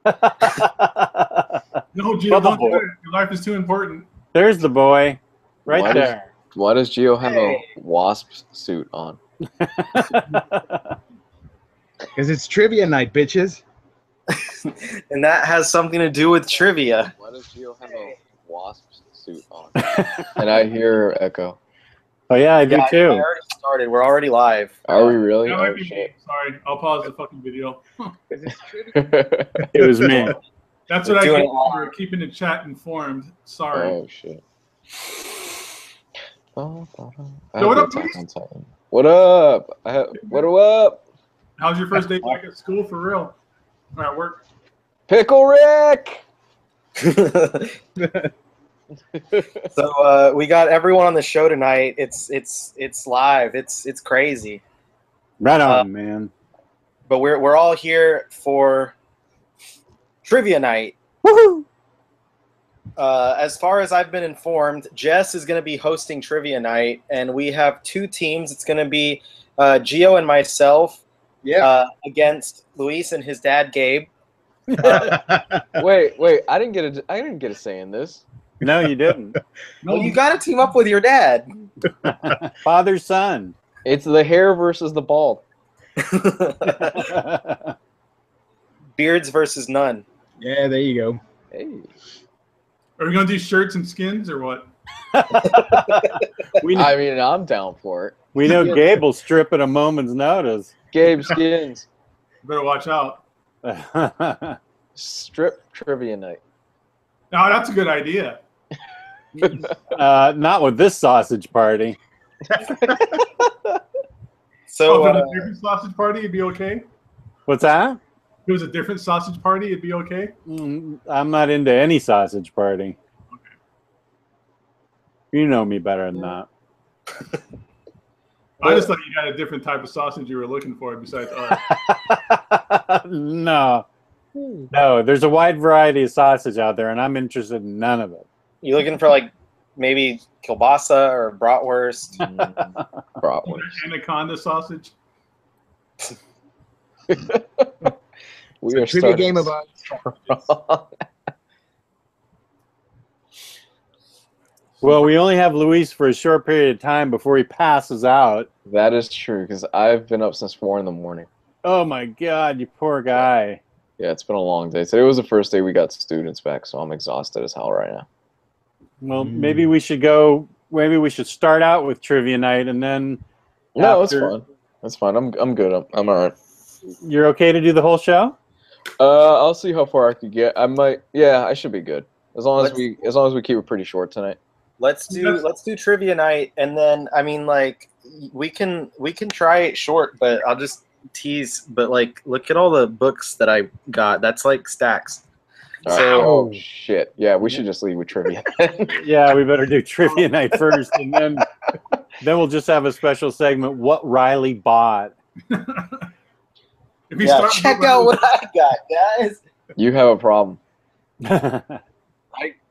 No, Gio, don't do it. Your life is too important. There's the boy, right there. Why does Gio have a wasp suit on? Because it's trivia night, bitches. And that has something to do with trivia. Why does Gio have a wasp suit on? And I hear echo. Oh yeah, I do too. I already started. We're already live. Are we really? That might be me. Sorry, I'll pause the fucking video. It was me. That's what I get for keeping the chat informed. Sorry. Oh shit. So what up, please? What up? What up? How's your first day back at school for real? Or at work? Pickle Rick! So we got everyone on the show tonight. It's live. It's crazy. Right on, man. But we're all here for trivia night. Woohoo! As far as I've been informed, Jess is going to be hosting trivia night, and we have two teams. It's going to be Gio and myself against Luis and his dad Gabe. Wait! I didn't get a say in this. No, you didn't. Well, you got to team up with your dad. Father son. It's the hair versus the bald. Beards versus none. Yeah, there you go. Hey. Are we gonna do shirts and skins or what? I mean, I'm down for it. We know Gabe will strip at a moment's notice. Gabe skins. Better watch out. Strip trivia night. No, that's a good idea. Not with this sausage party. So, if it was a different sausage party, it'd be okay? What's that? If it was a different sausage party, it'd be okay? I'm not into any sausage party. Okay. You know me better than that. I just thought you had a different type of sausage you were looking for besides ours. No. No, there's a wide variety of sausage out there, and I'm interested in none of it. you looking for like maybe kielbasa or bratwurst? Bratwurst. Anaconda sausage? We are trivia game about Well, we only have Luis for a short period of time before he passes out. That is true, because I've been up since 4 in the morning. Oh my God, you poor guy. Yeah, it's been a long day. Today was the first day we got students back, so I'm exhausted as hell right now. Well, maybe we should go. Maybe we should start out with trivia night, and then. No, it's fine. That's fine. I'm good. I'm all right. You're okay to do the whole show? I'll see how far I could get. I might. Yeah, I should be good. As long as we keep it pretty short tonight. Let's do trivia night, and then I mean, like, we can try it short, but I'll just tease. But like, look at all the books that I got. That's like stacks. Right. So, oh shit! Yeah, we should just leave with trivia. Yeah, we better do trivia night first, and then we'll just have a special segment. What Ryley bought. Check out what I got, guys. You have a problem.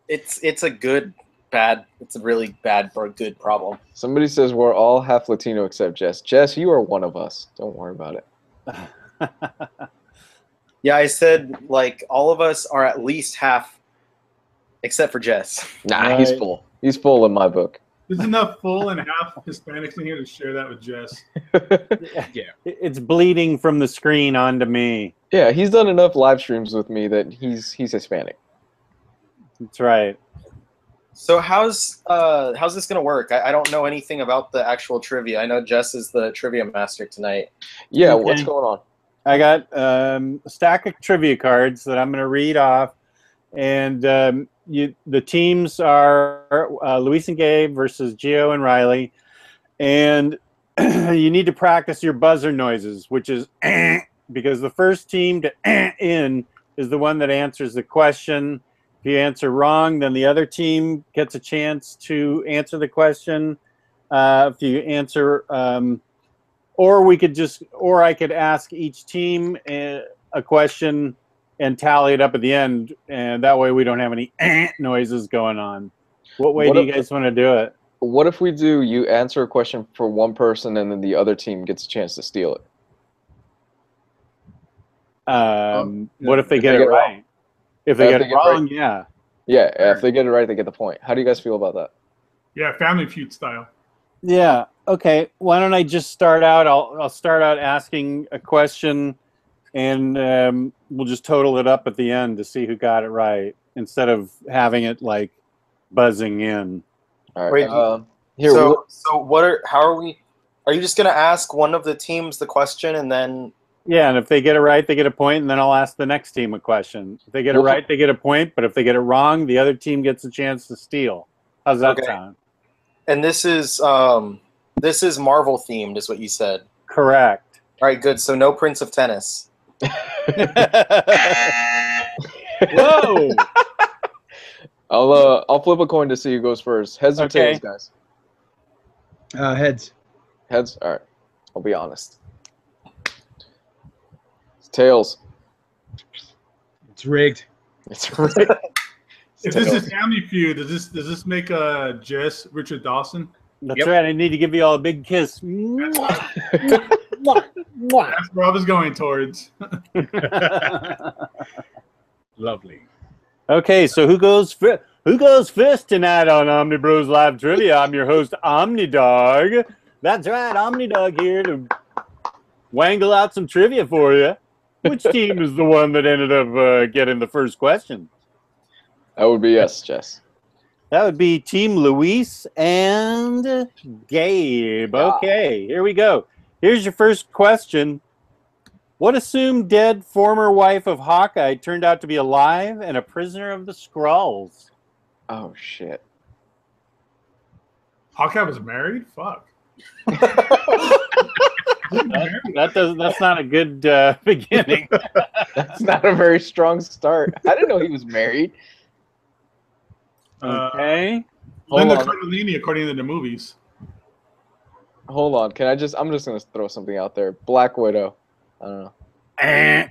It's a good. Bad. It's a really bad or good problem. Somebody says we're all half Latino except Jess. Jess, you are one of us. Don't worry about it. Yeah, I said like all of us are at least half, except for Jess. Nah, Right. he's full. He's full in my book. There's enough full and half Hispanics in here to share that with Jess. yeah. It's bleeding from the screen onto me. Yeah, he's done enough live streams with me that he's Hispanic. That's right. So how's this gonna work? I don't know anything about the actual trivia. I know Jess is the trivia master tonight. Yeah, Okay. what's going on? I got a stack of trivia cards that I'm going to read off, and the teams are Luis and Gabe versus Gio and Ryley, and you need to practice your buzzer noises, which is because the first team to in is the one that answers the question. If you answer wrong, then the other team gets a chance to answer the question. If you answer, or I could ask each team a question and tally it up at the end, and that way we don't have any noises going on. What way do you guys want to do it? What if we do you answer a question for one person and then the other team gets a chance to steal it? What if they get it right? If they get it wrong, yeah. Yeah, if they get it right, they get the point. How do you guys feel about that? Yeah, Family Feud style. Yeah. Okay. Why don't I just start out? I'll start out asking a question, and we'll just total it up at the end to see who got it right, instead of having it like buzzing in. All Wait, right. how are we? Are you just gonna ask one of the teams the question and then? Yeah, and if they get it right, they get a point, and then I'll ask the next team a question. If they get it right, they get a point, but if they get it wrong, the other team gets a chance to steal. How's that sound? And this is Marvel themed, is what you said. Correct. All right, good. So no Prince of Tennis. Whoa! I'll flip a coin to see who goes first. Heads or tails, guys? Heads. Heads? All right. I'll be honest. It's tails. It's rigged. It's rigged. If this is Family Feud, does this make Jess Richard Dawson? That's right. I need to give you all a big kiss. That's where I was going towards. Lovely. Okay, so who goes first tonight on Omnibros Live Trivia? I'm your host, OmniDog. That's right, OmniDog here to wangle out some trivia for you. Which team is the one that ended up getting the first question? That would be yes, Jess. That would be Team Luis and Gabe. Okay, here we go. Here's your first question. What assumed dead former wife of Hawkeye turned out to be alive and a prisoner of the Skrulls? Oh, shit. Hawkeye was married? Fuck. That's not a good beginning. That's not a very strong start. I didn't know he was married. Okay. Linda Cardellini, according to the movies. Hold on. I'm just going to throw something out there. Black Widow. I don't know.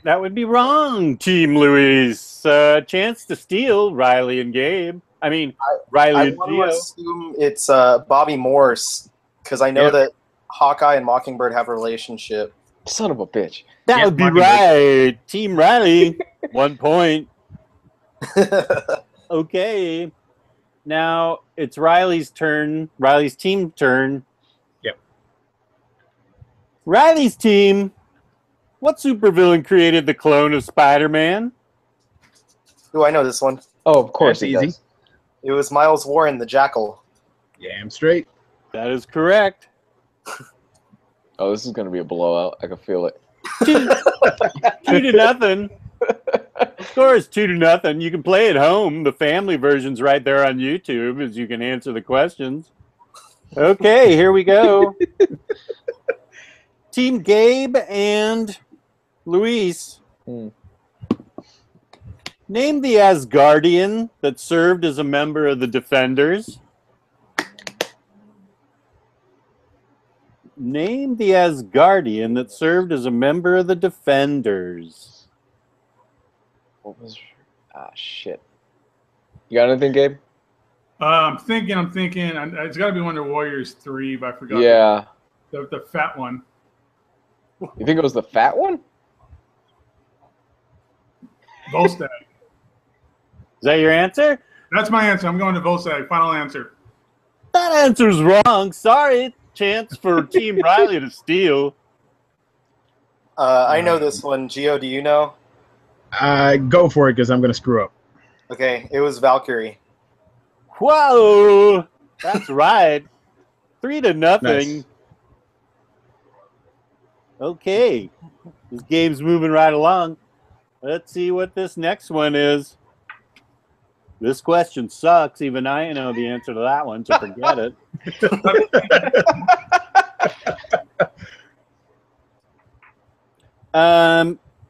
That would be wrong, Team Luis. Chance to steal, Ryley and Gabe. I mean, Ryley and I Gio. assume it's Bobby Morse, because I know that Hawkeye and Mockingbird have a relationship. Son of a bitch. That would be right. Team Ryley, 1 point. Okay. Now it's Riley's turn. Riley's team turn. Yep. Riley's team. What supervillain created the clone of Spider-Man? Ooh, I know this one. Oh, of course. That's easy. It was Miles Warren, the Jackal. Damn straight. That is correct. Oh, this is going to be a blowout. I can feel it. 2-0. The score is 2-0. You can play at home. The family version's right there on YouTube, as you can answer the questions. Okay, here we go. Team Gabe and Luis. Name the Asgardian that served as a member of the Defenders. Name the Asgardian that served as a member of the Defenders. What was... shit. You got anything, Gabe? I'm thinking. It's got to be Wonder Warriors 3, but I forgot. Yeah. The fat one. You think it was the fat one? Volstagg. Is that your answer? That's my answer. I'm going to Volstagg. Final answer. That answer's wrong. Sorry. Chance for Team Ryley to steal. I know this one. Gio, do you know? Go for it, because I'm going to screw up. Okay, it was Valkyrie. Whoa! That's right. 3-0. Nice. Okay. This game's moving right along. Let's see what this next one is. This question sucks. Even I know the answer to that one, so forget it.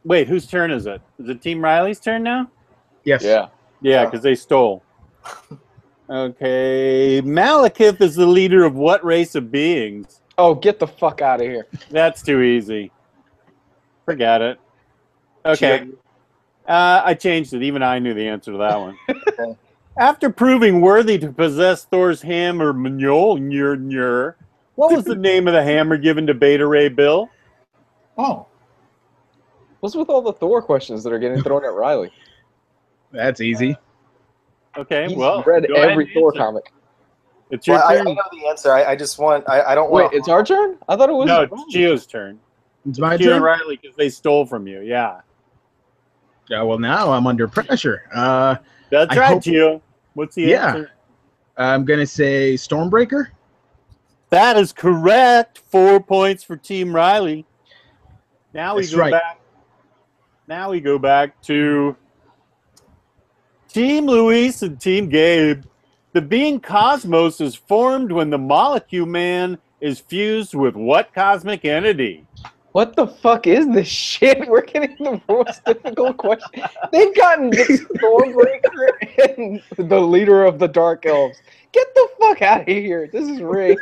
Wait, whose turn is it? Is it Team Ryley's turn now? Yes. Yeah. Yeah, because they stole. Okay. Malekith is the leader of what race of beings? Oh, get the fuck out of here. That's too easy. Forget it. Okay. I changed it. Even I knew the answer to that one. Okay. After proving worthy to possess Thor's hammer Mjolnir, what was the name of the hammer given to Beta Ray Bill? Oh. What's with all the Thor questions that are getting thrown at Ryley? That's easy. Okay, He's well, read go ahead every and Thor answer. comic. It's your Well, I turn. know the answer. I just want. I don't Wait, want. it's our turn? I thought it was. No, it's Gio's turn. It's my Gio and turn. Ryley, because they stole from you. Yeah, Yeah. Well, now I'm under pressure. that's I right, hope- Gio. What's the Yeah. answer? I'm gonna say Stormbreaker. That is correct. 4 points for Team Ryley. Now we That's go right. back. Now we go back to Team Luis and Team Gabe. The being cosmos is formed when the molecule man is fused with what cosmic entity? What the fuck is this shit? We're getting the most difficult question. They've gotten the Stormbreaker and the leader of the Dark Elves. Get the fuck out of here. This is rigged.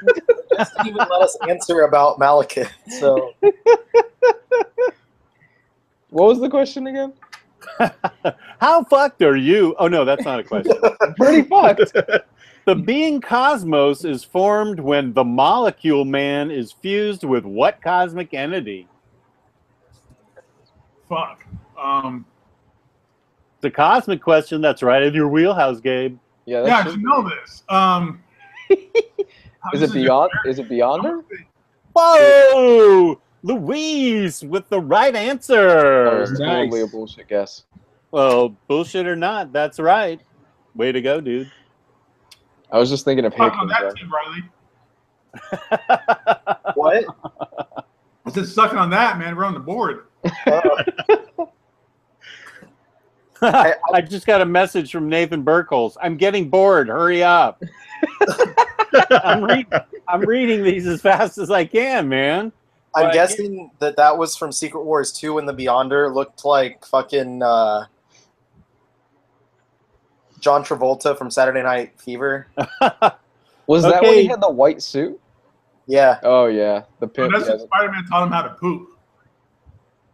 Just didn't even let us answer about Malekith. So What was the question again? How fucked are you? Oh, no, that's not a question. Pretty fucked. The being cosmos is formed when the molecule man is fused with what cosmic entity? Fuck. It's a cosmic question. That's right in your wheelhouse, Gabe. Yeah, Yeah, I that's should know this. Is it beyond? Is it Beyonder? Whoa! Louise with the right That answer. was Nice. totally a bullshit guess. Well, bullshit or not, that's right. Way to go, dude. I was just thinking of Stuck on Hickman. that, Team Ryley. what? I said sucking on that, man. We're on the board. I just got a message from Nathan Burkholz. I'm getting bored. Hurry up. I'm reading these as fast as I can, man. I'm Right. guessing that was from Secret Wars 2 when the Beyonder looked like fucking John Travolta from Saturday Night Fever. Was that when Okay. he had the white suit? Yeah. Oh yeah, the So pimp. that's Yeah, when Spider-Man taught him how to poop.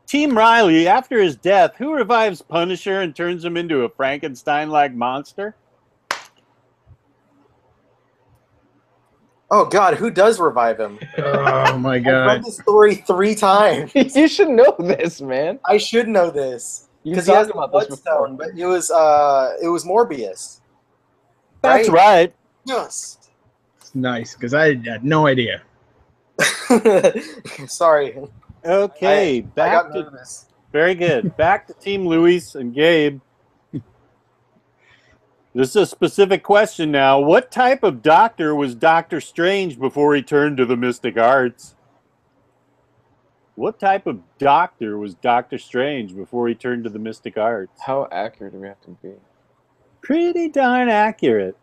Team Ryley, after his death, who revives Punisher and turns him into a Frankenstein-like monster? Oh God, who does revive him? Oh my I've god. read this story 3 times. you should know this, man. I should know this You because he has talked the about this before. Bloodstone, but it was Morbius. That's right. Yes. It's nice because I had no idea. Sorry, Okay, I back got to nervous. very good. Back to Team Luis and Gabe. This is a specific question now. What type of doctor was Doctor Strange before he turned to the mystic arts? What type of doctor was Doctor Strange before he turned to the mystic arts? How accurate do we have to be? Pretty darn accurate.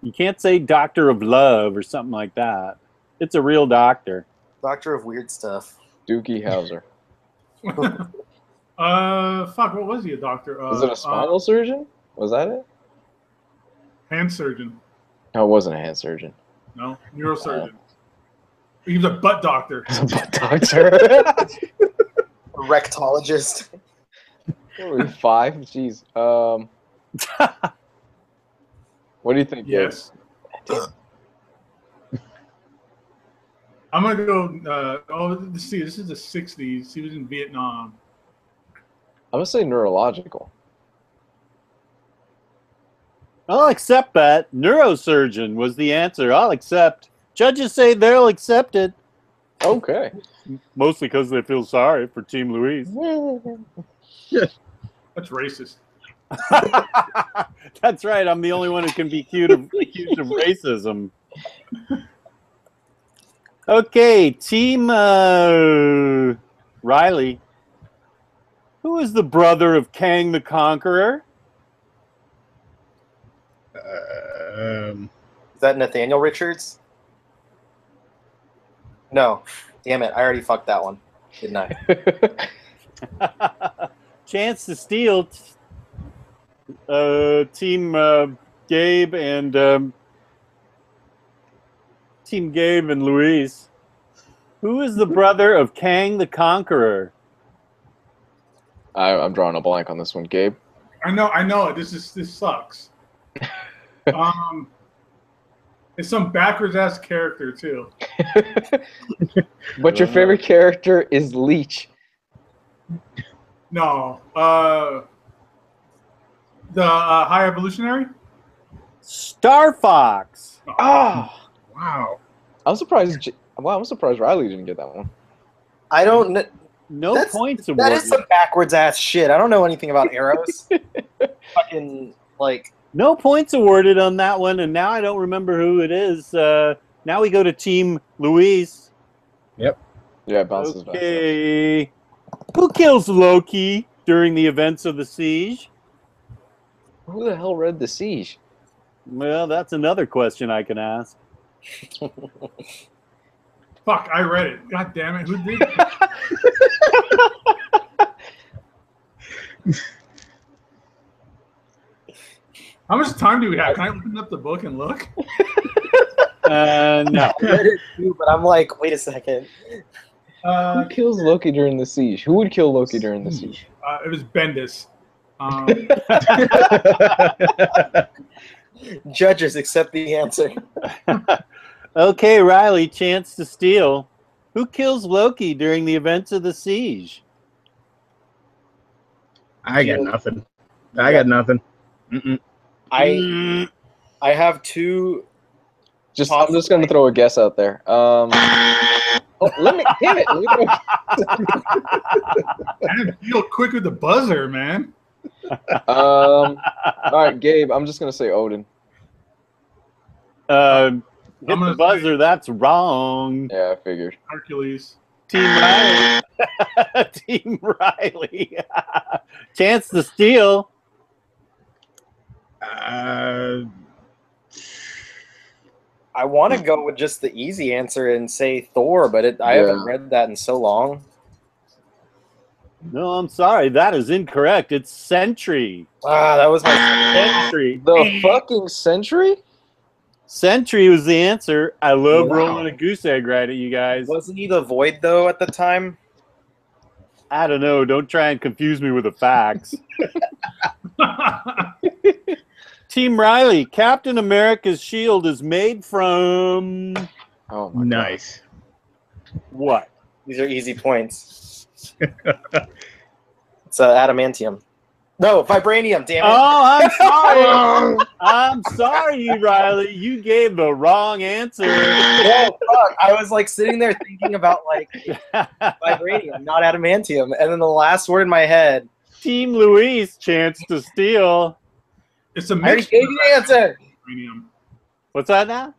You can't say Doctor of Love or something like that. It's a real doctor. Doctor of Weird Stuff. Doogie Howser. Fuck. What was he? A doctor? Was it a spinal surgeon? Was that it? Hand surgeon? No, it wasn't a hand surgeon. No, neurosurgeon. He was a butt doctor. Doctor. A rectologist. What were we, 5? Jeez. What do you think? Gabe? Yes. I'm gonna go. Let's see. This is the '60s. He was in Vietnam. I'm gonna say neurological. I'll accept that. Neurosurgeon was the answer. I'll accept. Judges say they'll accept it. Okay. Mostly because they feel sorry for Team Louise. That's racist. That's right. I'm the only one who can be accused of racism. Okay, Team Ryley. Who is the brother of Kang the Conqueror? Is that Nathaniel Richards? No. Damn it. I already fucked that one. Didn't I? Chance to steal. Team Gabe and Team Gabe and Luis. Who is the brother of Kang the Conqueror? I'm drawing a blank on this one, Gabe. I know it. This sucks. It's some backwards ass character too. But your favorite character is Leech. No. The High Evolutionary? Star Fox. Oh, Wow. I'm surprised. Wow, I'm surprised Ryley didn't get that one. I don't know. No points That awarded. is some backwards ass shit. I don't know anything about arrows. Fucking like. No points awarded on that one, and now I don't remember who it is. Now we go to Team Luis. Yep. Yeah, it bounces back. Okay. Who kills Loki during the events of the siege? Who the hell read the siege? Well, that's another question I can ask. Fuck, I read it. God damn it. Who did How much time do we have? Can I open up the book and look? No. I read it too, but I'm like, wait a second. Who kills Loki during the siege? Who would kill Loki during the siege? It was Bendis. Judges accept the answer. Okay, Ryley, chance to steal. Who kills Loki during the events of the siege? I got nothing. I got nothing. I have two. I'm just gonna throw a guess out there. Let me. Damn it! Let me throw I didn't feel quick with the buzzer, man. all right, Gabe. I'm just gonna say Odin. Hit I'm the gonna buzzer. That's wrong. Yeah, I figured. Hercules. Team Ryley. Team Ryley. Chance to steal. I want to go with just the easy answer and say Thor, but I haven't read that in so long. No, I'm sorry. That is incorrect. It's Sentry. Ah, that was my Sentry. The fucking Sentry? Sentry was the answer. I love Wow. rolling a goose egg right at you guys. Wasn't he the Void though at the time? I don't know. Don't try and confuse me with the facts. Team Ryley, Captain America's shield is made from Oh my Nice. what? These are easy points. It's adamantium. No, vibranium. Damn it. Oh, I'm sorry. I'm sorry, Ryley. You gave the wrong answer. No, fuck. I was like sitting there thinking about like vibranium, not adamantium, and then the last word in my head. Team Luis, chance to steal. It's a I already mixture. gave you the answer. Vibranium. What's that now?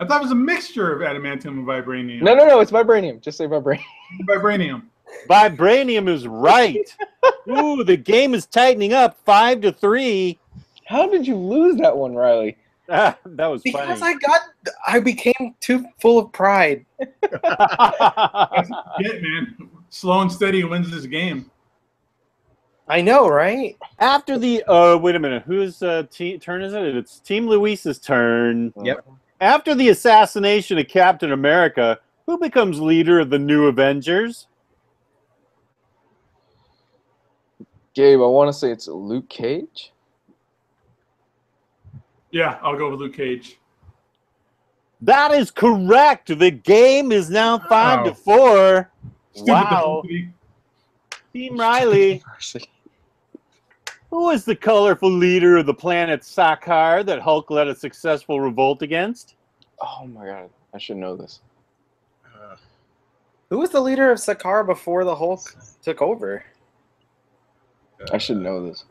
I thought it was a mixture of adamantium and vibranium. No, it's vibranium. Just say vibranium. Vibranium. Vibranium is right. Ooh, the game is tightening up 5-3. How did you lose that one, Ryley? Ah, that was Because funny. I became too full of pride. That's it, man. Slow and steady wins this game. I know, right? After the wait a minute, whose turn is it? It's Team Luis's turn. Yep. After the assassination of Captain America, who becomes leader of the New Avengers? Gabe, I want to say it's Luke Cage. Yeah, I'll go with Luke Cage. That is correct. The game is now 5-4. Stupid Wow. diversity. Team Ryley, who is the colorful leader of the planet Sakaar that Hulk led a successful revolt against? Oh my god, I should know this. Who was the leader of Sakaar before the Hulk took over? I should know this.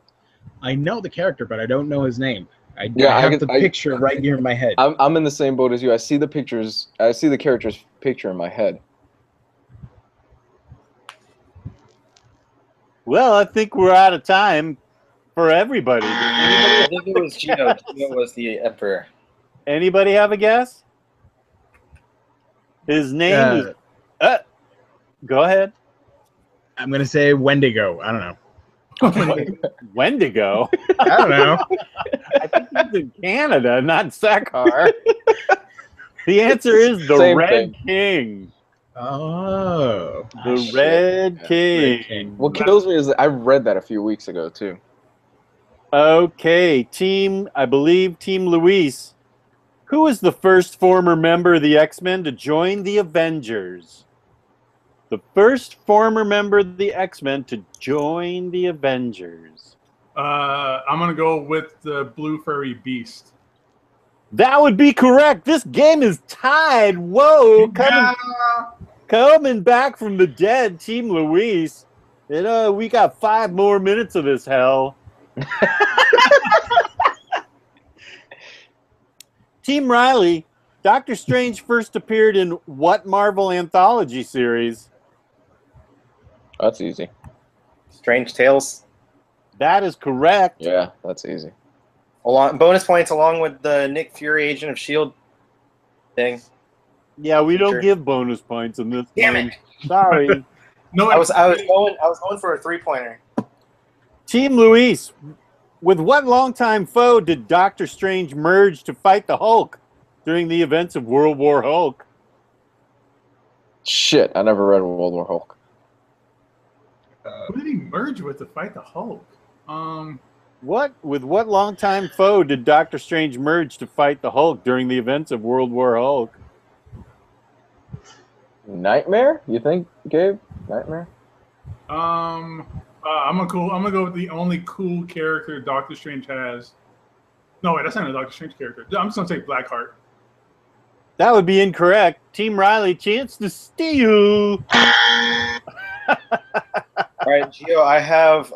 I know the character, but I don't know his name. I Yeah, have the picture right here in my head. I'm in the same boat as you. I see the pictures. I see the character's picture in my head. Well, I think we're out of time for everybody. I think it was Gio. Gio was the emperor. Anybody have a guess? His name is... go ahead. I'm going to say Wendigo. I don't know. Wendigo? I don't know. I think he's in Canada, not Sakaar. The answer is the Same Red thing. King. Oh. The Red King. What kills me is that I read that a few weeks ago too. Okay, I believe Team Luis. Who is the first former member of the X-Men to join the Avengers? The first former member of the X-Men to join the Avengers. I'm gonna go with the Blue Furry Beast. That would be correct. This game is tied. Whoa, coming back from the dead, Team Luis. We got 5 more minutes of this hell. Team Ryley, Doctor Strange first appeared in what Marvel anthology series? That's easy. Strange Tales. That is correct. Yeah, that's easy. Bonus points along with the Nick Fury Agent of S.H.I.E.L.D. thing. Yeah, we don't give bonus points in this Damn game. it. Sorry. No, I was going for a 3-pointer. Team Luis, with what longtime foe did Doctor Strange merge to fight the Hulk during the events of World War Hulk? Shit, I never read World War Hulk. Who did he merge with to fight the Hulk? With what longtime foe did Doctor Strange merge to fight the Hulk during the events of World War Hulk? Nightmare? You think, Gabe? Nightmare? I'm gonna go with the only cool character Doctor Strange has. No, wait, that's not a Doctor Strange character. I'm just gonna say Blackheart. That would be incorrect. Team Ryley, chance to steal. All right, Gio, I have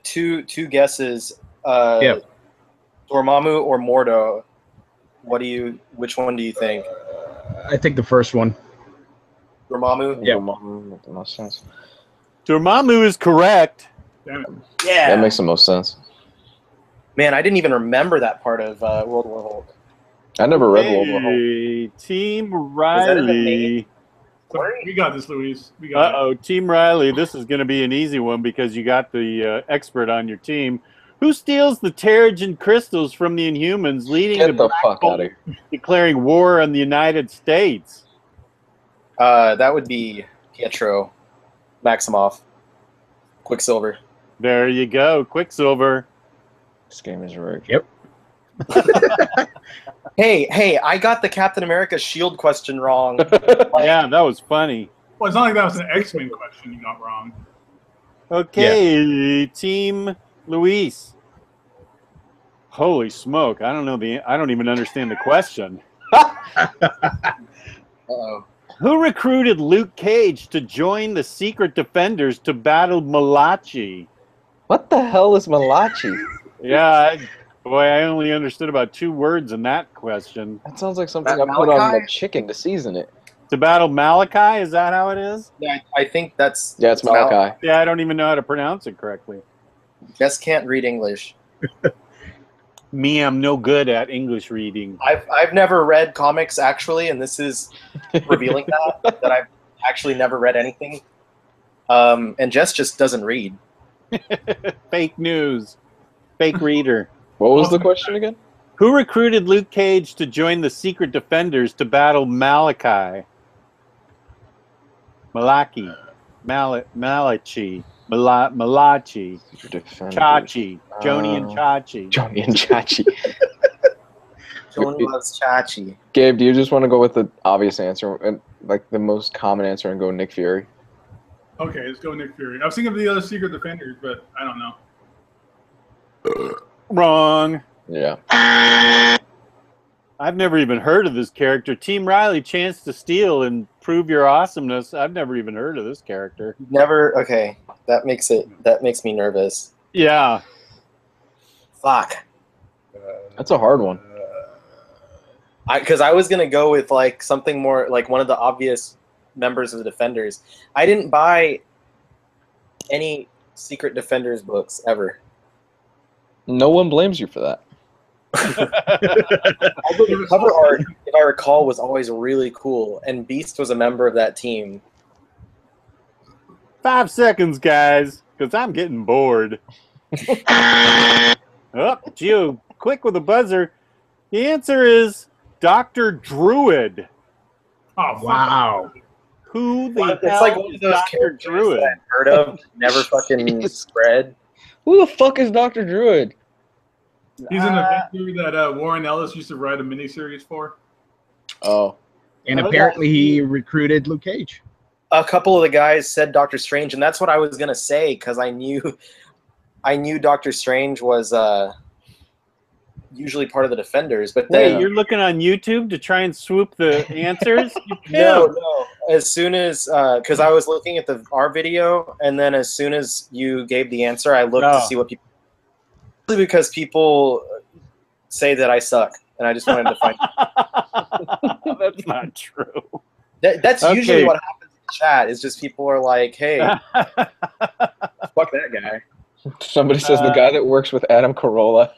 two guesses. Yeah. Dormammu or Mordo. Which one do you think? I think the first one. Dormammu? Yeah. Dormammu makes the most sense. Dormammu is correct. Damn it. Yeah. That makes the most sense. Man, I didn't even remember that part of World War Hulk. I never read World War Hulk. Hey, Team that in the main? Ryley. So, we got this, Luis. We got it. Uh-oh, Team Ryley, this is going to be an easy one because you got the expert on your team. Who steals the Terrigen crystals from the Inhumans, leading Get to the Black fuck Bolt out of here. declaring war on the United States? That would be Pietro Maximoff. Quicksilver. There you go, Quicksilver. This game is rigged. Yep. Hey, I got the Captain America shield question wrong. Yeah, that was funny. Well, it's not like that was an X-Men question you got wrong. Okay, Team Luis. Holy smoke! I don't even understand the question. Uh-oh. Who recruited Luke Cage to join the Secret Defenders to battle Malachi? What the hell is Malachi? Yeah, I only understood about 2 words in that question. That sounds like something That I put on Malachi? the chicken to season it. To battle Malachi, is that how it is? Yeah, I think that's... Yeah, it's Malachi. Yeah, I don't even know how to pronounce it correctly. Just can't read English. Me, I'm no good at English reading. I've never read comics, actually, and this is revealing that I've actually never read anything. And Jess just doesn't read. Fake news. Fake reader. What was the question again? Who recruited Luke Cage to join the Secret Defenders to battle Malachi? Malachi. Malachi. Malachi. Chachi. Joni and Chachi. Joni and Chachi. Joni loves Chachi. Gabe, do you just want to go with the obvious answer, and like the most common answer, and go Nick Fury? Okay, let's go Nick Fury. I was thinking of the other Secret Defenders, but I don't know. Wrong. Yeah. I've never even heard of this character. Team Ryley, chance to steal and prove your awesomeness. I've never even heard of this character. Never. Okay, that makes me nervous. Yeah. Fuck. That's a hard one. Because I was gonna go with like something more like one of the obvious members of the Defenders. I didn't buy any Secret Defenders books ever. No one blames you for that. Although the cover art, if I recall, was always really cool, and Beast was a member of that team. 5 seconds, guys, because I'm getting bored. Oh, Gio, quick with a buzzer. The answer is Dr. Druid. Oh, Wow. Who the It's hell like one of is those Dr. characters Druid? that I've heard of, never fucking spread. Who the fuck is Dr. Druid? He's an Avenger that Warren Ellis used to write a miniseries for. Oh. And Oh, apparently he recruited Luke Cage. a couple of the guys said Doctor Strange, and that's what I was gonna say because I knew Doctor Strange was usually part of the Defenders. But then, wait, you're looking on YouTube to try and swoop the answers? no. As soon as because I was looking at our video, and then as soon as you gave the answer, I looked to see what people. Because people say that I suck, and I just wanted to find. That's not true. That's usually what happens in the chat. Is just people are like, "Hey, fuck that guy." Somebody says the guy that works with Adam Carolla.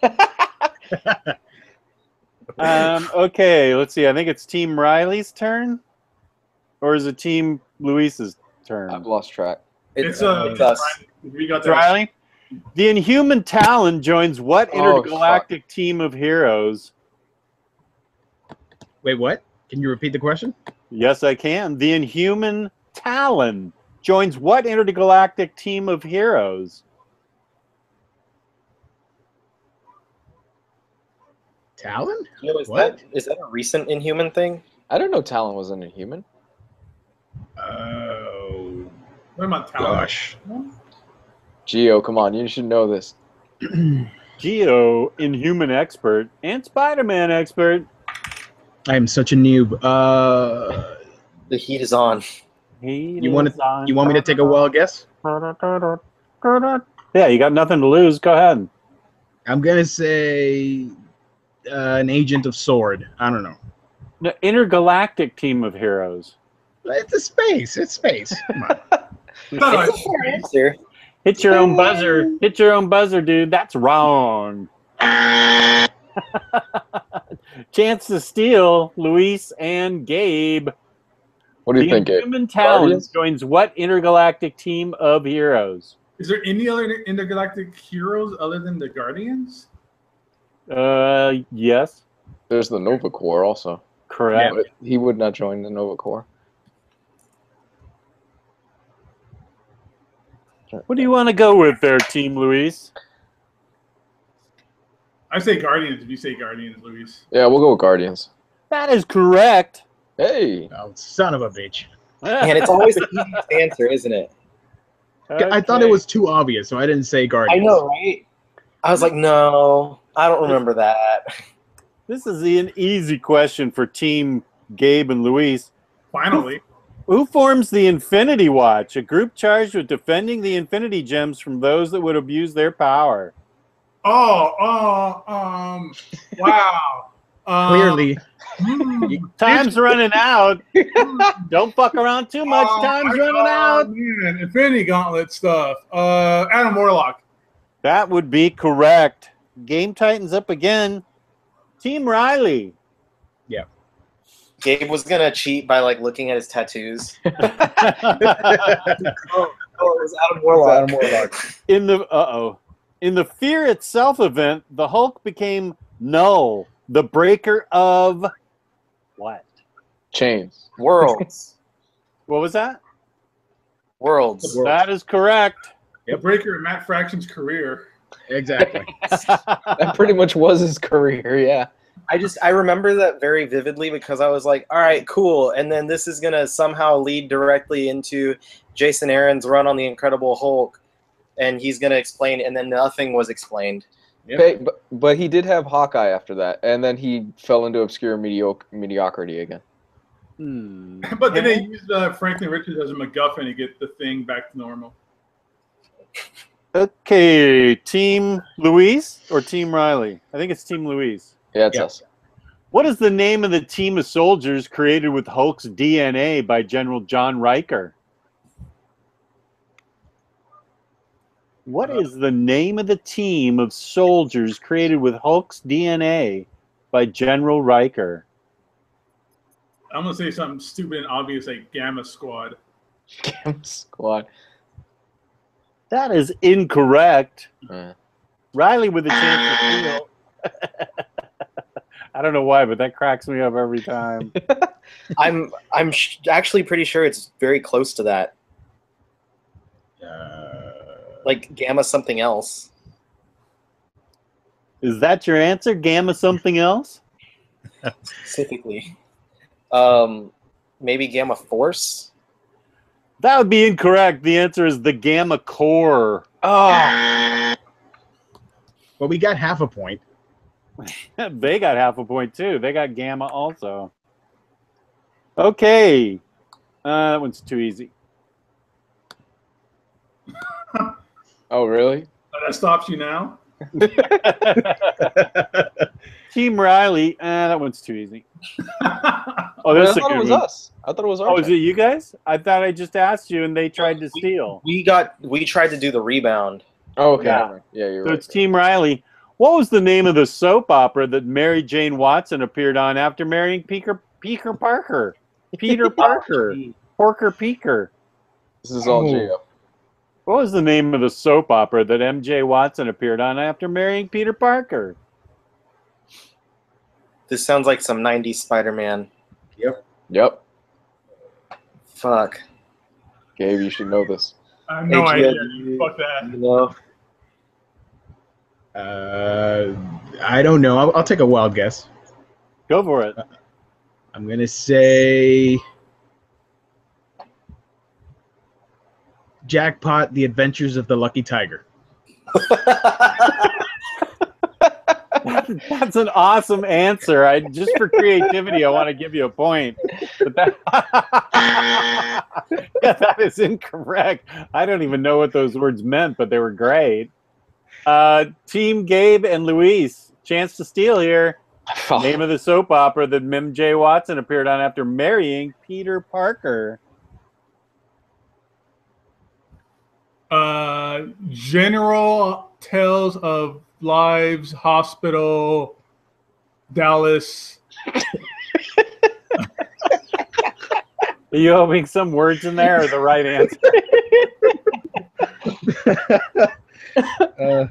Okay, let's see. I think it's Team Ryley's turn, or is it Team Luis's turn? I've lost track. It's us. We got that. Ryley. The Inhuman Talon joins what intergalactic team of heroes? Wait, what? Can you repeat the question? Yes, I can. The Inhuman Talon joins what intergalactic team of heroes? Talon? Is that a recent Inhuman thing? I don't know Talon was an Inhuman. Oh, What am I telling? gosh. Gio, come on, you should know this. Gio, Inhuman expert, and Spider-Man expert. I am such a noob. The heat is on. You want me to take a wild guess? Yeah, you got nothing to lose. Go ahead. I'm gonna say an agent of Sword. I don't know. The intergalactic team of heroes. It's a space. It's space. Come on. It's a fair answer. Hit your own buzzer. Hit your own buzzer, dude. That's wrong. Chance to steal, Luis and Gabe. What do you think, Gabe? Human Talon joins what intergalactic team of heroes? Is there any other intergalactic heroes other than the Guardians? Yes. There's the Nova Corps also. Correct. But he would not join the Nova Corps. What do you want to go with there, Team Luis? I say Guardians if you say Guardians, Luis. Yeah, we'll go with Guardians. That is correct. Hey! Oh, son of a bitch. And it's always the easiest answer, isn't it? I thought it was too obvious, so I didn't say Guardians. I know, right? I was like, no, I don't remember that. This is an easy question for Team Gabe and Luis. Finally. Who forms the Infinity Watch, a group charged with defending the Infinity Gems from those that would abuse their power? Wow. Clearly. Time's running out. Don't fuck around too much. Time's running out. Man, Infinity Gauntlet stuff. Adam Warlock. That would be correct. Game tightens up again. Team Ryley. Yeah. Gabe was gonna cheat by like looking at his tattoos. It was Adam Warlock. In the Fear Itself event, the Hulk became Null, the breaker of what? Chains. Worlds. What was that? Worlds. That is correct. The breaker in Matt Fraction's career. Exactly. That pretty much was his career, yeah. I remember that very vividly because I was like, all right, cool. And then this is going to somehow lead directly into Jason Aaron's run on the Incredible Hulk. And he's going to explain, and then nothing was explained. Yep. Hey, but he did have Hawkeye after that, and then he fell into obscure mediocrity again. But then they used Franklin Richards as a MacGuffin to get the Thing back to normal. Okay, Team Luis or Team Ryley? I think it's Team Luis. Yeah, it's us. What is the name of the team of soldiers created with Hulk's DNA by General John Riker? What is the name of the team of soldiers created with Hulk's DNA by General Riker? I'm going to say something stupid and obvious like Gamma Squad. Gamma Squad. That is incorrect. Yeah. Ryley with a chance to steal. I don't know why, but that cracks me up every time. I'm actually pretty sure it's very close to that. Like Gamma something else. Is that your answer? Gamma something else? Specifically. Maybe Gamma Force? That would be incorrect. The answer is the Gamma Core. Oh, Well, we got half a point. They got half a point too. They got Gamma also. Okay. That one's too easy. oh, really? That stops you now. Team Ryley. That one's too easy. Oh, I this is a thought it good was one. us. I thought it was our Oh, is turn. it you guys? I thought I just asked you and they tried to steal. We tried to do the rebound. Oh, okay. Yeah. Yeah, you're So right. it's Team Ryley. What was the name of the soap opera that Mary Jane Watson appeared on after marrying Peter Parker? Peter Parker. Porker Peaker. This is all Oh. Gio. What was the name of the soap opera that MJ Watson appeared on after marrying Peter Parker? This sounds like some 90s Spider-Man. Yep. Fuck. Gabe, you should know this. I have no Hey, idea. Gio, Fuck that. No. I don't know. I'll take a wild guess. Go for it. I'm gonna say Jackpot: The Adventures of the Lucky Tiger. That's an awesome answer. Just for creativity, I want to give you a point. But yeah, that is incorrect. I don't even know what those words meant, but they were great. Team Gabe and Luis, chance to steal here. Name of the soap opera that MJ Watson appeared on after marrying Peter Parker. General Tales of Lives Hospital, Dallas. Are you hoping some words in there are the right answer?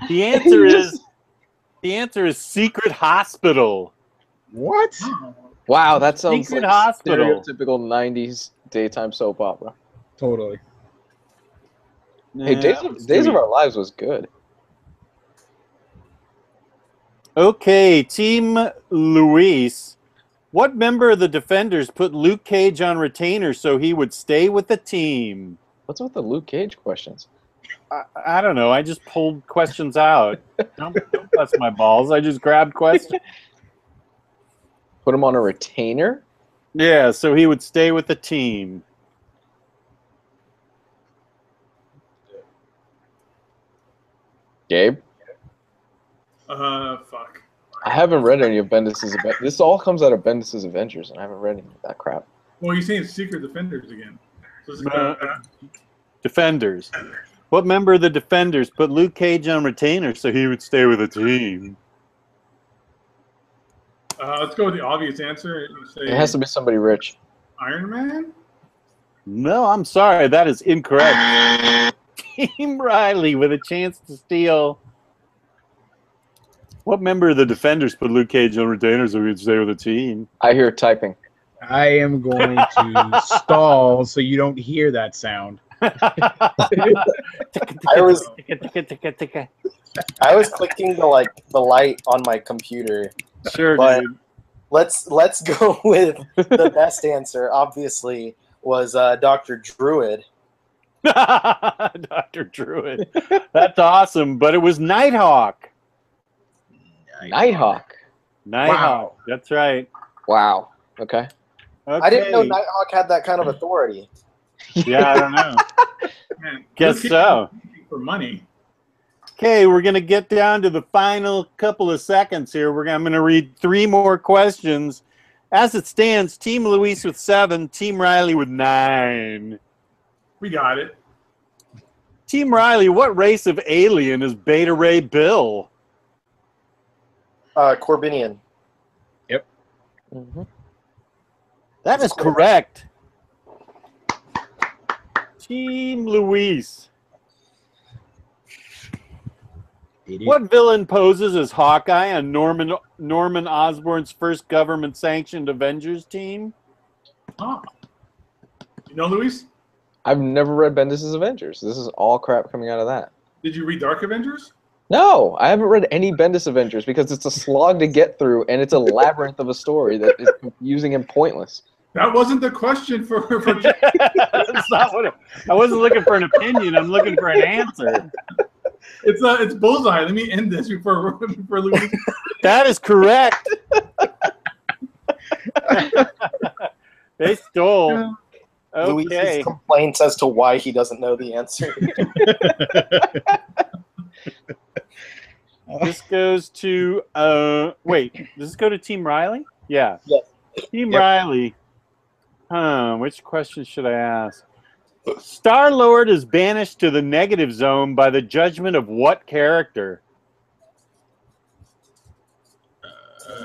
The answer is Secret Hospital. What? Wow, that sounds Secret like Hospital. stereotypical 90s daytime soap opera. Totally. Hey, Days of Our Lives was good. Okay, Team Luis. What member of the Defenders put Luke Cage on retainer so he would stay with the team? What's with the Luke Cage questions? I don't know. I just pulled questions out. Don't bust my balls. I just grabbed questions. Put him on a retainer? Yeah, so he would stay with the team. Gabe? Fuck. I haven't read any of Bendis's Avengers. This all comes out of Bendis's Avengers, and I haven't read any of that crap. Well, you're saying Secret Defenders again. So it's Defenders. What member of the Defenders put Luke Cage on retainer so he would stay with the team? let's go with the obvious answer. Say It has to be somebody rich. Iron Man? No, I'm sorry. That is incorrect. Team Ryley with a chance to steal. What member of the Defenders put Luke Cage on retainer so he would stay with the team? I hear typing. I am going to stall so you don't hear that sound. I was clicking the light on my computer. Sure, But- dude. Let's go with the best answer. Obviously, was Dr. Druid. Dr. Druid. That's awesome, but it was Nighthawk. Nighthawk. Nighthawk. That's right. Wow. Okay. I didn't know Okay. Nighthawk had that kind of authority. Yeah, I don't know. Man, Guess Luke Cage so. for money. Okay, we're going to get down to the final couple of seconds here. I'm going to read 3 more questions. As it stands, Team Luis with 7, Team Ryley with 9. We got it. Team Ryley, what race of alien is Beta Ray Bill? Corbinian. Mm-hmm. That is correct. Team Luis. Idiot. What villain poses as Hawkeye on Norman Osborn's first government-sanctioned Avengers team? Oh. You know, Luis? I've never read Bendis's Avengers. This is all crap coming out of that. Did you read Dark Avengers? No, I haven't read any Bendis Avengers because it's a slog to get through and it's a labyrinth of a story that is confusing and pointless. That wasn't the question for That's not what I wasn't looking for an opinion. I'm looking for an answer. It's bullseye. Let me end this before Louise. That is correct. They stole. Louise's Okay. complaints as to why he doesn't know the answer. This goes to wait, does this go to Team Ryley? Yeah. Yes. Team Ryley. Which question should I ask? Star-Lord is banished to the negative zone by the judgment of what character?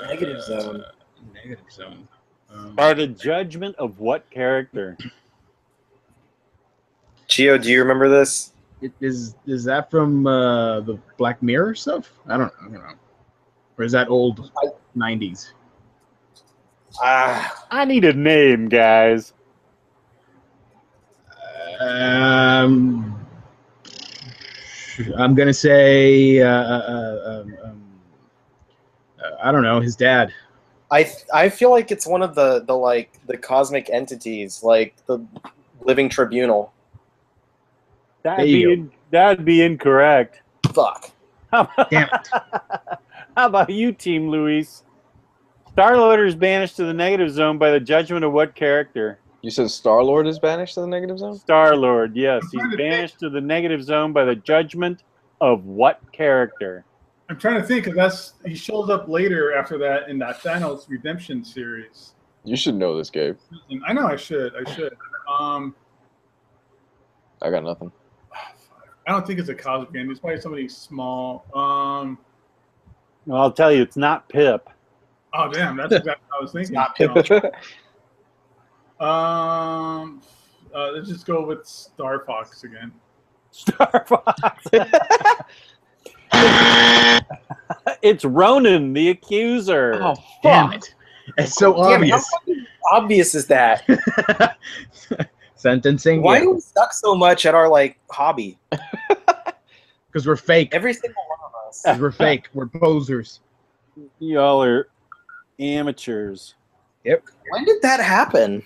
Negative zone. Negative zone. By the judgment of what character? Gio, do you remember this? Is that from the Black Mirror stuff? I don't know. Or is that old 90s? I need a name, guys. I'm gonna say I don't know, his dad. I feel like it's one of the cosmic entities, like the living tribunal. That'd be incorrect. Fuck. Damn it. How about you, Team Luis? Star-Lord is banished to the negative zone by the judgment of what character? You said Star-Lord is banished to the negative zone? Star-Lord, yes. He's banished to the negative zone by the judgment of what character? I'm trying to think because he shows up later after that in that Thanos Redemption series. You should know this, Gabe. I know I should. I got nothing. I don't think it's a cosmic entity. It's probably somebody small. Well, I'll tell you, it's not Pip. Oh damn, that's exactly what I was thinking. Not Pip. Let's just go with Star Fox again. Star Fox. It's Ronan, the accuser. Oh, Damn it. It's so obvious. How fucking obvious is that? Sentencing. Why do we suck so much at our hobby? Because we're fake. Every single one of us. 'Cause we're fake. We're posers. Y'all are amateurs. Yep. When did that happen?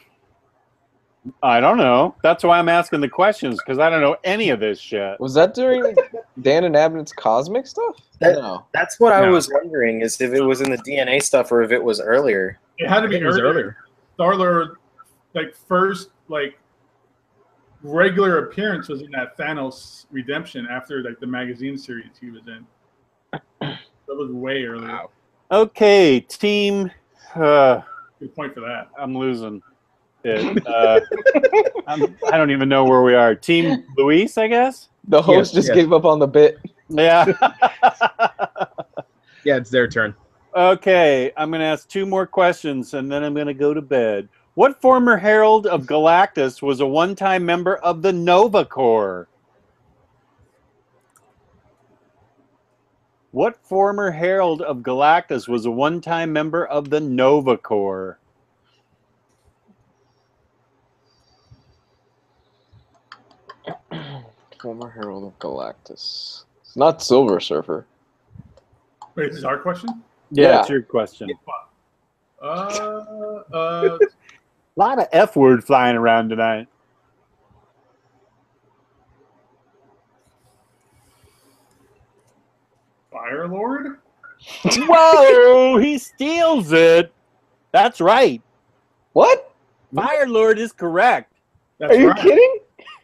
I don't know. That's why I'm asking the questions, because I don't know any of this shit. Was that during Dan and Abnett's cosmic stuff? No. That's what I No. was wondering, is if it was in the DNA stuff or if it was earlier. It had to be It was earlier. Star-Lord, first regular appearance was in that Thanos Redemption after the magazine series he was in. That was way earlier. Wow. Okay, team. Good point for that. I'm losing it. I don't even know where we are. Team Luis, I guess? The host just gave up on the bit. Yeah. Yeah, it's their turn. Okay, I'm going to ask two more questions, and then I'm going to go to bed. What former Herald of Galactus was a one-time member of the Nova Corps? What former Herald of Galactus was a one-time member of the Nova Corps? Former Herald of Galactus. It's not Silver Surfer. Wait, this is our question? Yeah, Yeah. it's your question. A lot of F word flying around tonight. Fire Lord? Whoa, he steals it. That's right. What? Fire Lord is correct. That's Are you right. kidding?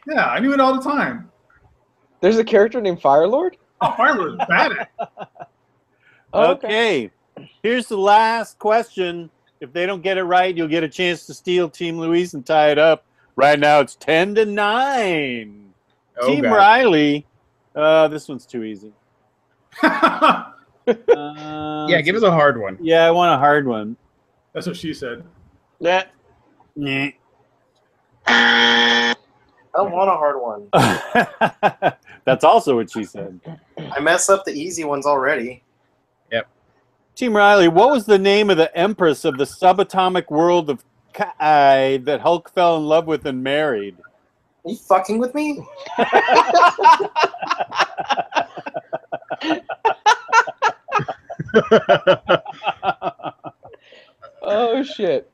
Yeah, I knew it all the time. There's a character named Firelord? Oh, Fire Lord's bad at it. Oh, Okay. Here's the last question. If they don't get it right, you'll get a chance to steal Team Luis and tie it up. Right now, it's 10-9. Oh, Team God. Ryley. This one's too easy. Yeah, give us a hard one. Yeah, I want a hard one. That's what she said. Yeah. Nah. I don't want a hard one. That's also what she said. I mess up the easy ones already. Team Ryley, what was the name of the Empress of the subatomic world of Kai that Hulk fell in love with and married? Are you fucking with me? Oh, shit.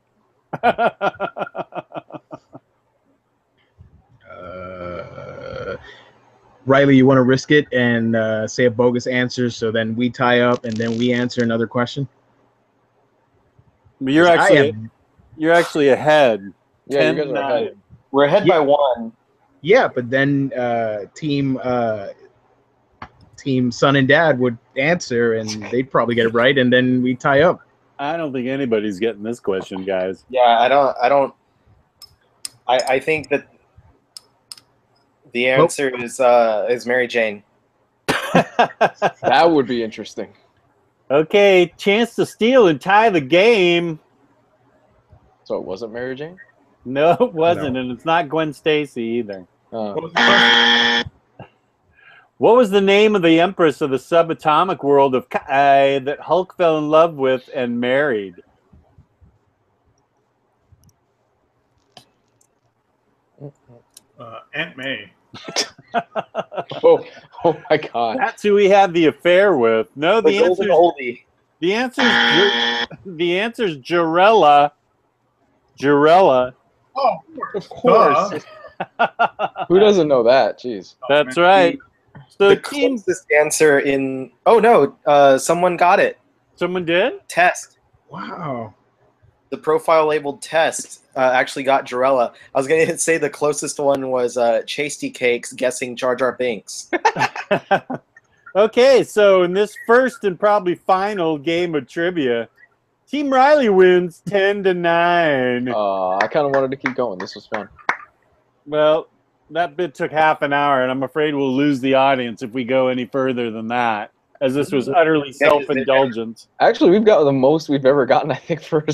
Ryley, you want to risk it and say a bogus answer, so then we tie up and then we answer another question? But you're actually ahead. Yeah, you guys are 10-9. ahead. We're ahead by 1. Yeah, but then team son and dad would answer, and they'd probably get it right, and then we tie up. I don't think anybody's getting this question, guys. Yeah, I think that the answer is Mary Jane. That would be interesting. Okay, chance to steal and tie the game. So it wasn't Mary Jane? No, it wasn't, No. and it's not Gwen Stacy either. What was the question? What was the name of the empress of the subatomic world of Kai that Hulk fell in love with and married? Aunt May. Oh my God. That's who he had the affair with. No, The the golden oldie. answer's Jarella. Jarella. Oh, Of course. Who doesn't know that? Jeez. That's man. right. So The team, closest answer in... Oh, no. Someone got it. someone did? Test. Wow. The profile labeled Test actually got Jarella. I was going to say the closest one was Chasty Cakes guessing Jar Jar Binks. Okay, so in this first and probably final game of trivia, Team Ryley wins 10-9. I kind of wanted to keep going. This was fun. Well, that bit took half an hour, and I'm afraid we'll lose the audience if we go any further than that, as this was utterly self-indulgent. Actually, we've got the most we've ever gotten, I think, for a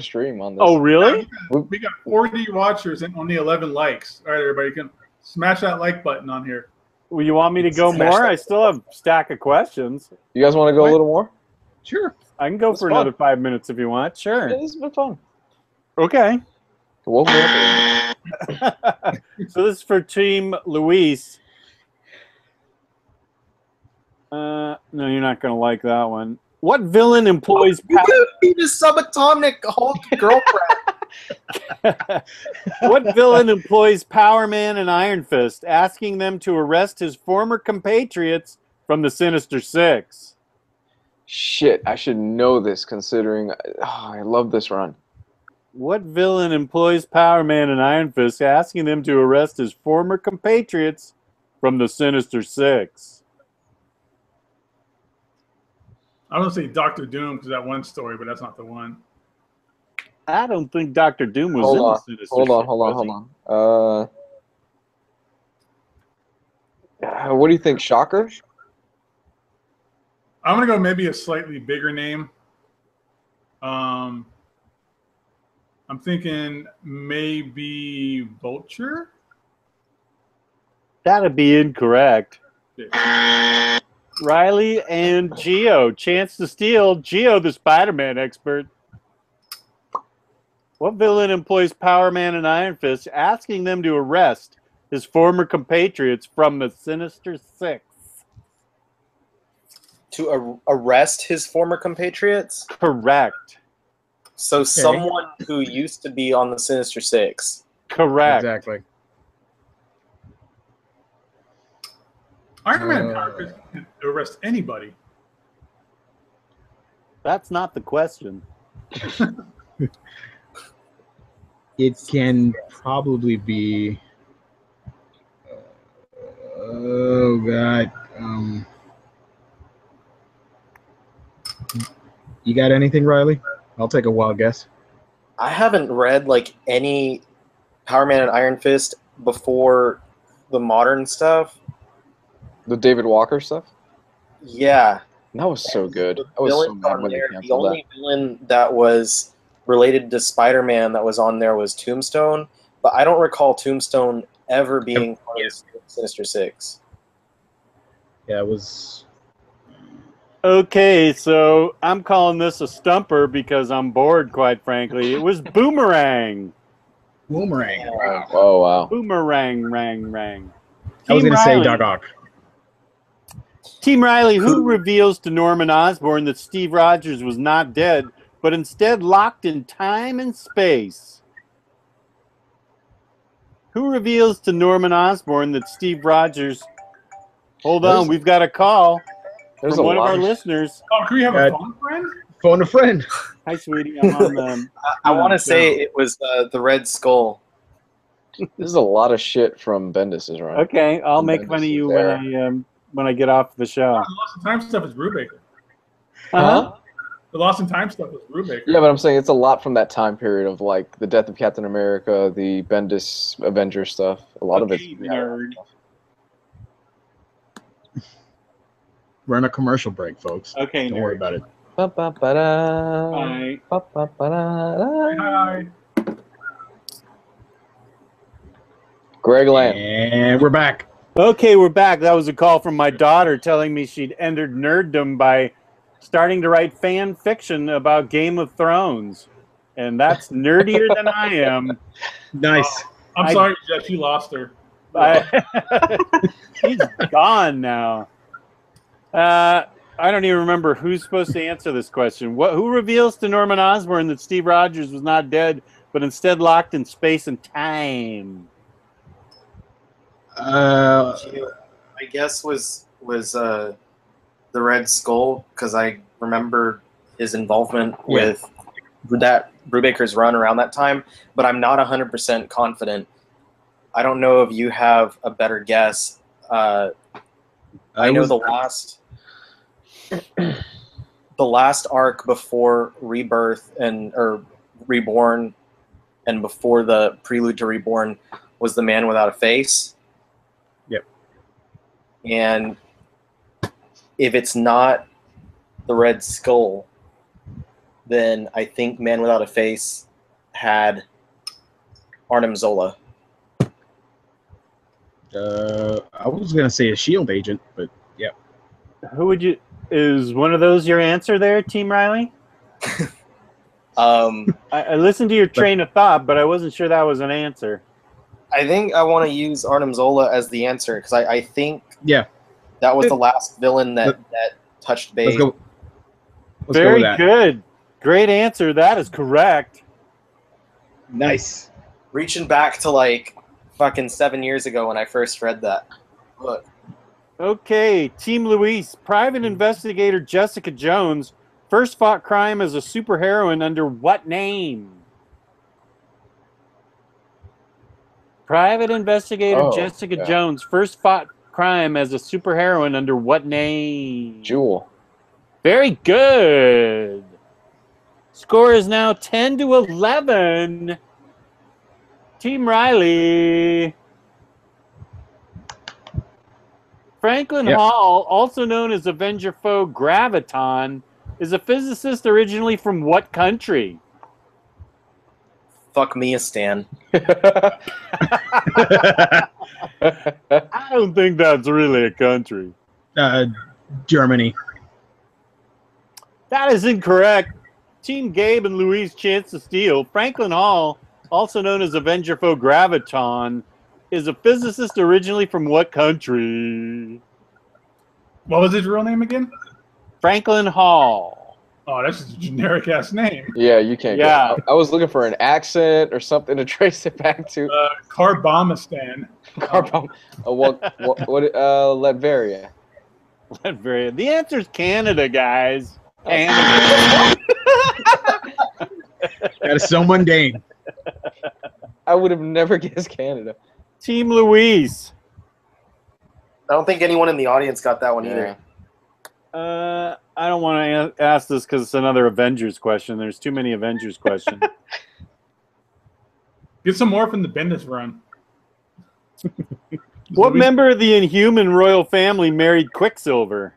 stream on this. Oh, really? We got 40 watchers and only 11 likes. All right, everybody, you can smash that like button on here. Well, you want me to go Smash more? that. I still have a stack of questions. You guys want to go a little more? Sure. I can go That's for fun. another 5 minutes if you want. Sure. Yeah, this has been fun. Okay. Woke me up. So this is for Team Luis. No, you're not going to like that one. What villain employs You could be the subatomic Hulk girlfriend. What villain employs Power Man and Iron Fist, asking them to arrest his former compatriots from the Sinister Six? Shit, I should know this considering I love this run. What villain employs Power Man and Iron Fist, asking them to arrest his former compatriots from the Sinister Six? I don't say Doctor Doom because that one story, but that's not the one. I don't think Doctor Doom was Hold in on, the Sinister hold Six. on, hold on, was hold on. What do you think, Shocker? I'm gonna go maybe a slightly bigger name. I'm thinking maybe Vulture. That'd be incorrect. Yeah. Ryley and Gio. Chance to steal. Gio, the Spider-Man expert. What villain employs Power Man and Iron Fist, asking them to arrest his former compatriots from the Sinister Six? To arrest his former compatriots? Correct. So someone who used to be on the Sinister Six. Correct. Exactly. Iron Man and Power Fist can arrest anybody. That's not the question. It can probably be. Oh God. You got anything, Ryley? I'll take a wild guess. I haven't read like any Power Man and Iron Fist before the modern stuff. The David Walker stuff? Yeah. That was so good. The I was so villains mad on when they there, the canceled that. only villain that was related to Spider-Man that was on there was Tombstone, but I don't recall Tombstone ever being part of the Sinister Six. Yeah, it was. Okay, so I'm calling this a stumper because I'm bored, quite frankly. It was Boomerang. Boomerang. Wow. Oh, wow. Boomerang, rang. I was Team going to say Ryley. Doc Ock. Team Ryley, who reveals to Norman Osborn that Steve Rogers was not dead, but instead locked in time and space? Who reveals to Norman Osborn that Steve Rogers Hold on, we've got a call There's from a one of lot our of listeners. Oh, can we have a phone friend? Phone a friend. Hi, sweetie. I'm on. I want to say it was the Red Skull. There's a lot of shit from Bendis' run. Okay, I'll From make Bendis fun of is you there. when I get off the show. The Lost in Time stuff is Brubaker. Huh? The Lost in Time stuff was Brubaker. Yeah, but I'm saying it's a lot from that time period of like the death of Captain America, the Bendis Avengers stuff. A lot of it. Okay, nerd. We're on a commercial break, folks. Okay, Don't nerd. worry about it. Ba-ba-ba-da. Bye. Ba-ba-ba-da. Hi. Greg Land. And we're back. Okay, we're back. That was a call from my daughter telling me she'd entered nerddom by starting to write fan fiction about Game of Thrones. And that's nerdier than I am. Nice. I'm sorry, Jeff. You lost her. She's gone now. I don't even remember who's supposed to answer this question. Who reveals to Norman Osborn that Steve Rogers was not dead, but instead locked in space and time? I guess was the Red Skull, because I remember his involvement with that Brubaker's run around that time, but I'm not 100% confident. I don't know if you have a better guess. I know the last arc before Rebirth or Reborn, and before the prelude to Reborn, was The Man Without a Face. Yep. And if it's not the Red Skull, then I think Man Without a Face had Arnim Zola. I was gonna say a shield agent, but yeah. Who would you? Is one of those your answer there, Team Ryley? I listened to your train of thought, but I wasn't sure that was an answer. I think I want to use Arnim Zola as the answer, because I think that was the last villain that touched base. Let's go Very with that. good. Great answer. That is correct. Nice. Reaching back to like fucking 7 years ago when I first read that book. Okay, Team Luis. Private investigator Jessica Jones first fought crime as a superheroine under what name? Private investigator Jessica Jones first fought crime as a superheroine under what name? Jewel. Very good. Score is now 10-11. Team Ryley. Franklin Hall, also known as Avenger foe Graviton, is a physicist originally from what country? Fuck me, a Stan. I don't think that's really a country. Germany. That is incorrect. Team Gabe and Louise Chance to Steal. Franklin Hall, also known as Avenger foe Graviton, is a physicist originally from what country? What was his real name again? Franklin Hall. Oh, that's just a generic ass name. Yeah, you can't. Yeah. I was looking for an accent or something to trace it back to. Carbomistan. Latveria. Latveria. The answer is Canada, guys. Canada. That is so mundane. I would have never guessed Canada. Team Louise. I don't think anyone in the audience got that one either. I don't want to ask this because it's another Avengers question. There's too many Avengers questions. Get some more from the Bendis run. What member of the Inhuman royal family married Quicksilver?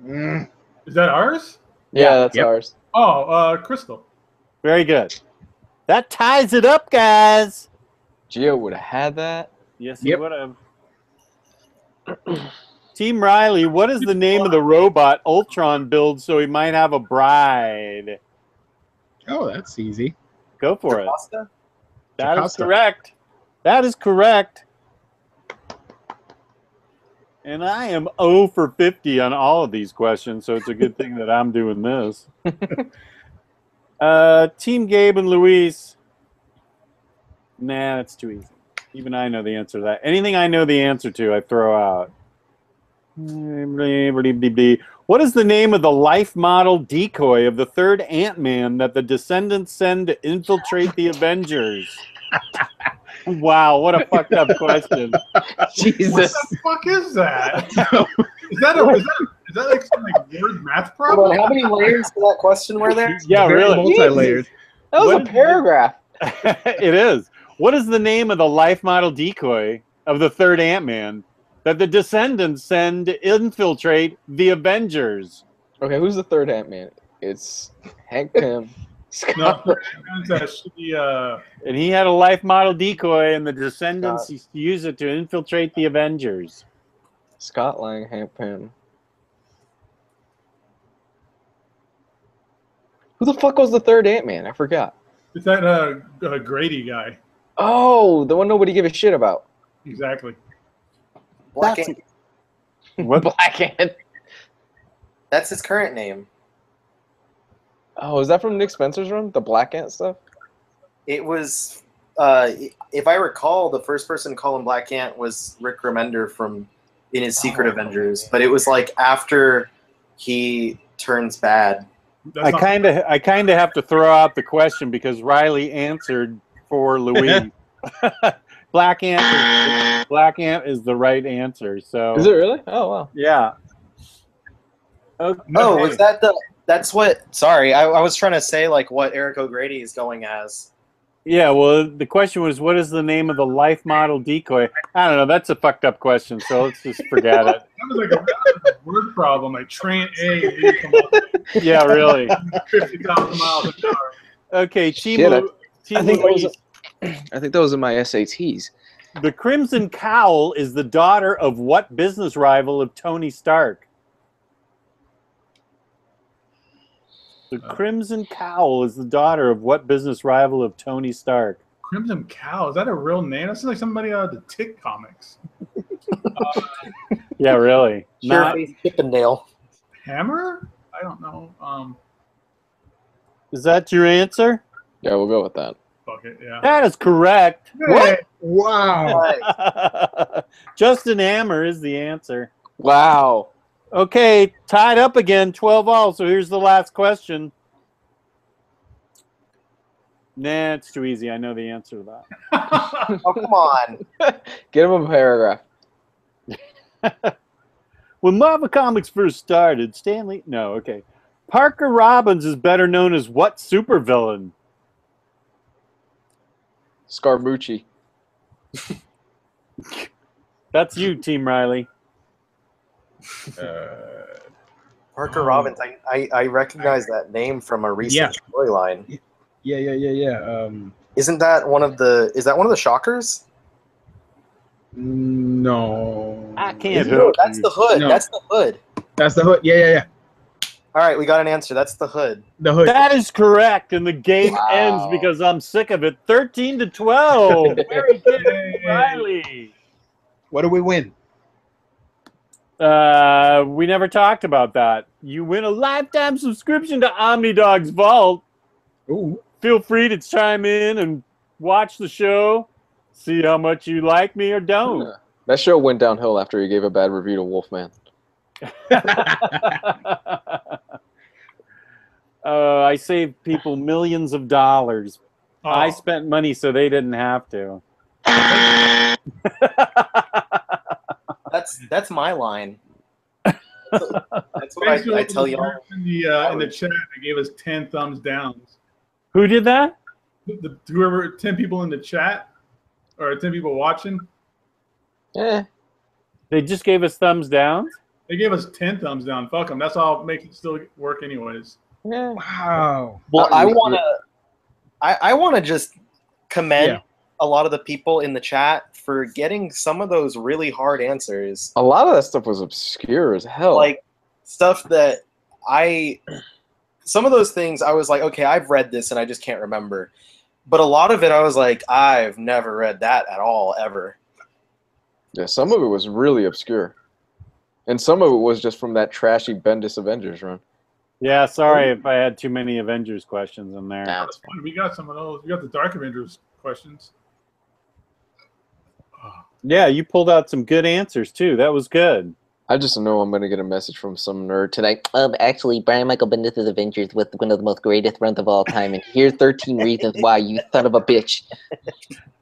Is that ours? Yeah, that's ours. Oh, Crystal. Very good. That ties it up, guys. Gio would have had that. Yes, he would have. Team Ryley, what is the name of the robot Ultron builds so he might have a bride? Oh, that's easy. Go for it. That is Jocasta. correct. That is correct. And I am 0 for 50 on all of these questions, so it's a good thing that I'm doing this. Team Gabe and Luis. Nah, that's too easy. Even I know the answer to that. Anything I know the answer to, I throw out. What is the name of the life model decoy of the third Ant-Man that the Descendants send to infiltrate the Avengers? Wow, what a fucked up question. Jesus. What the fuck is that? Is that like some word math problem? Hold on, how many layers to that question were there? Yeah, Very really. multi-layered. That was What a is paragraph. It is. What is the name of the life model decoy of the third Ant-Man that the Descendants send to infiltrate the Avengers? Okay, who's the third Ant-Man? It's Hank Pym. No, Scott. And he had a life model decoy, and the Descendants Scott. used to use it to infiltrate the Avengers. Scott Lang, Hank Pym. Who the fuck was the third Ant-Man? I forgot. It's that Grady guy. Oh, the one nobody gave a shit about. Exactly. Black That's- Ant. What? Black Ant. That's his current name. Oh, is that from Nick Spencer's run? The Black Ant stuff? It was, if I recall, the first person to call him Black Ant was Rick Remender in his Secret Avengers. But it was like after he turns bad. I kind of have to throw out the question because Ryley answered for Louise. Black Ant is the right answer. So Is it really? Oh, wow. yeah. Okay. Oh, was that that's what, sorry, I was trying to say like what Eric O'Grady is going as. Yeah, well, the question was, what is the name of the life model decoy? I don't know. That's a fucked up question, so let's just forget it. That was like a word problem. Like train A leaves from Yeah, really. 50,000 miles an hour. Okay, Shit, Team I think Louise. I think that was in my SATs. The Crimson Cowl is the daughter of what business rival of Tony Stark? The Crimson Cowl is the daughter of what business rival of Tony Stark? Crimson Cow. Is that a real name? That sounds like somebody out of the Tick comics. Yeah, really. Sure, Not, Chippendale. Hammer? I don't know. is that your answer? Yeah, we'll go with that. Fuck it, yeah. That is correct. What? Wow. Justin Hammer is the answer. Wow. Okay, tied up again, 12-all. So here's the last question. Nah, it's too easy. I know the answer to that. Oh, come on. Get him a paragraph. When Marvel Comics first started, Stanley... No, okay. Parker Robbins is better known as what supervillain? Scaramucci. That's you, Team Ryley. Parker Robbins. I recognize that name from a recent storyline. Yeah. Isn't that one of the? Is that one of the Shockers? No. I can't No, help that's you. the Hood. No. That's the Hood. That's the Hood. Yeah. All right, we got an answer. That's the Hood. The Hood. That is correct, and the game Wow. ends because I'm sick of it. 13-12. Very good, Ryley. What do we win? We never talked about that. You win a lifetime subscription to OmniDog's Vault. Ooh. Feel free to chime in and watch the show. See how much you like me or don't. Yeah. That show went downhill after he gave a bad review to Wolfman. I saved people millions of dollars. Oh. I spent money so they didn't have to. That's my line. That's what I tell y'all. In the chat, they gave us 10 thumbs downs. Who did that? Whoever, 10 people in the chat, or 10 people watching, Eh. They just gave us thumbs down? they gave us 10 thumbs down. Fuck them. That's all makes it still work anyways. Yeah. Wow. Well, I wanna just commend a lot of the people in the chat for getting some of those really hard answers. A lot of that stuff was obscure as hell. Like stuff that some of those things I was like, okay, I've read this and I just can't remember. But a lot of it I was like, I've never read that at all, ever. Yeah, some of it was really obscure. And some of it was just from that trashy Bendis Avengers run. Yeah, sorry if I had too many Avengers questions in there. That's We got some of those. We got the Dark Avengers questions. Yeah, you pulled out some good answers too. That was good. I just know I'm gonna get a message from some nerd tonight. Actually, Brian Michael Bendis' Avengers was one of the most greatest runs of all time, and here's 13 reasons why, you son of a bitch.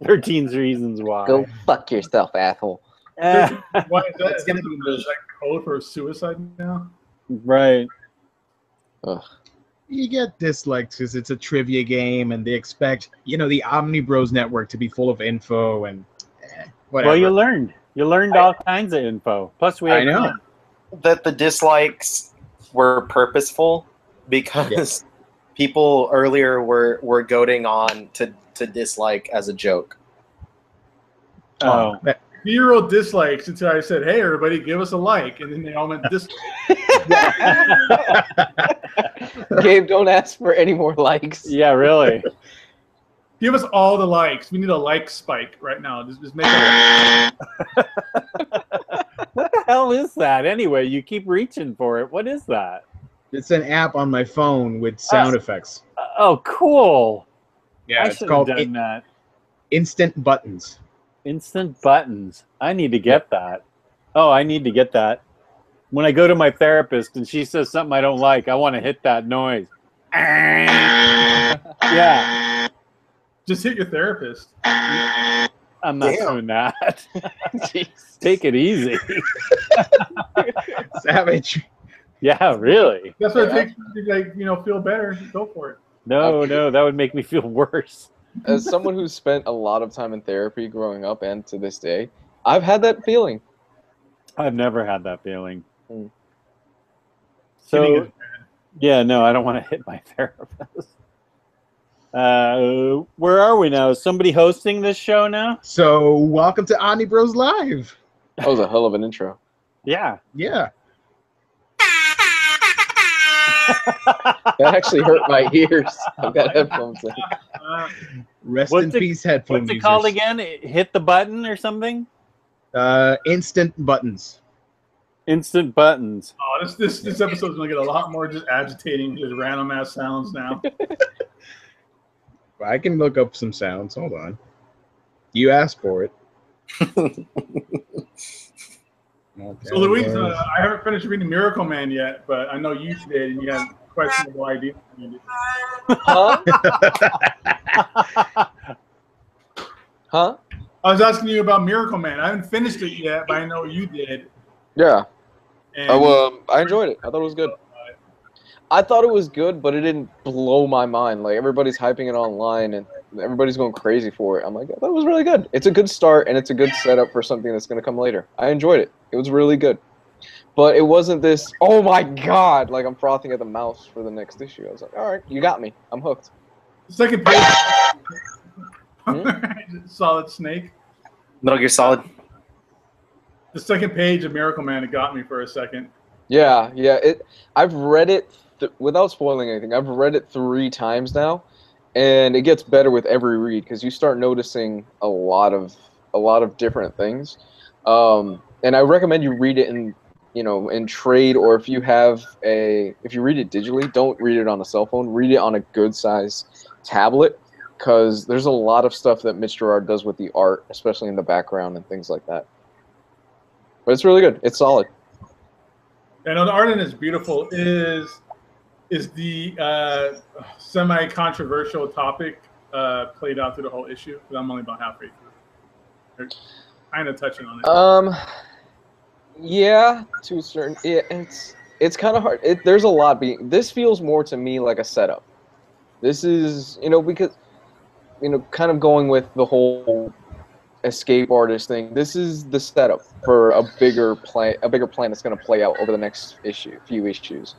13 reasons why. Go fuck yourself, asshole. Why is that? It's gonna be me. Is that code for suicide now? Right. Ugh. You get dislikes because it's a trivia game, and they expect the Omnibros network to be full of info and whatever. Well, you learned all kinds of info. Plus, we had I know. fun. That the dislikes were purposeful because people earlier were goading on to dislike as a joke. Oh. 0 dislikes until I said, "Hey, everybody, give us a like," and then they all went dislike. Gabe, don't ask for any more likes. Yeah, really. Give us all the likes. We need a like spike right now. Just make it. What the hell is that? Anyway, you keep reaching for it. What is that? It's an app on my phone with sound effects. Oh, cool. Yeah, I it's should called have done that. Instant Buttons. Instant buttons. I need to get that. Oh, I need to get that. When I go to my therapist and she says something I don't like, I want to hit that noise. Yeah. Just hit your therapist. I'm not doing that. Jeez. Take it easy. Savage. Yeah, really. That's what it takes to feel better. Go for it. No, that would make me feel worse. As someone who's spent a lot of time in therapy growing up and to this day, I've had that feeling. I've never had that feeling. Mm. So, yeah, no, I don't want to hit my therapist. Where are we now? Is somebody hosting this show now? So, welcome to Omnibrosllive. That was a hell of an intro. Yeah. Yeah. That actually hurt my ears. I've got headphones in. Rest in peace, headphone What's it users. called again? Hit the button or something? Instant Buttons. Instant buttons. Oh, this episode is gonna get a lot more just agitating, just random ass sounds now. I can look up some sounds. Hold on. You asked for it. Okay, So Louise, I haven't finished reading Miracle Man yet, but I know you did, and you had questionable ideas. Huh? Huh? I was asking you about Miracle Man. I haven't finished it yet, but I know you did. Yeah. And I enjoyed it. I thought it was good. I thought it was good, but it didn't blow my mind. Like, everybody's hyping it online, and everybody's going crazy for it. I'm like, I thought it was really good. It's a good start, and it's a good setup for something that's going to come later. I enjoyed it. It was really good. But it wasn't this, oh my god, like I'm frothing at the mouth for the next issue. I was like, all right, you got me. I'm hooked. second page. Solid Snake. Metal Gear Solid. The second page of Miracle Man, it got me for a second. Yeah. I've read it without spoiling anything. I've read it 3 times now, and it gets better with every read because you start noticing a lot of different things. And I recommend you read it in trade, or if you read it digitally, don't read it on a cell phone. Read it on a good size tablet, because there's a lot of stuff that Mitch Gerard does with the art, especially in the background and things like that. But it's really good. It's solid. I know the art in it is beautiful. Is the semi-controversial topic played out through the whole issue? Because I'm only about halfway through. Kind of touching on it. Yeah, to a certain. Yeah, it's kind of hard. There's a lot being. This feels more to me like a setup. This is because kind of going with the whole escape artist thing. This is the setup for a bigger plan that's going to play out over the next few issues.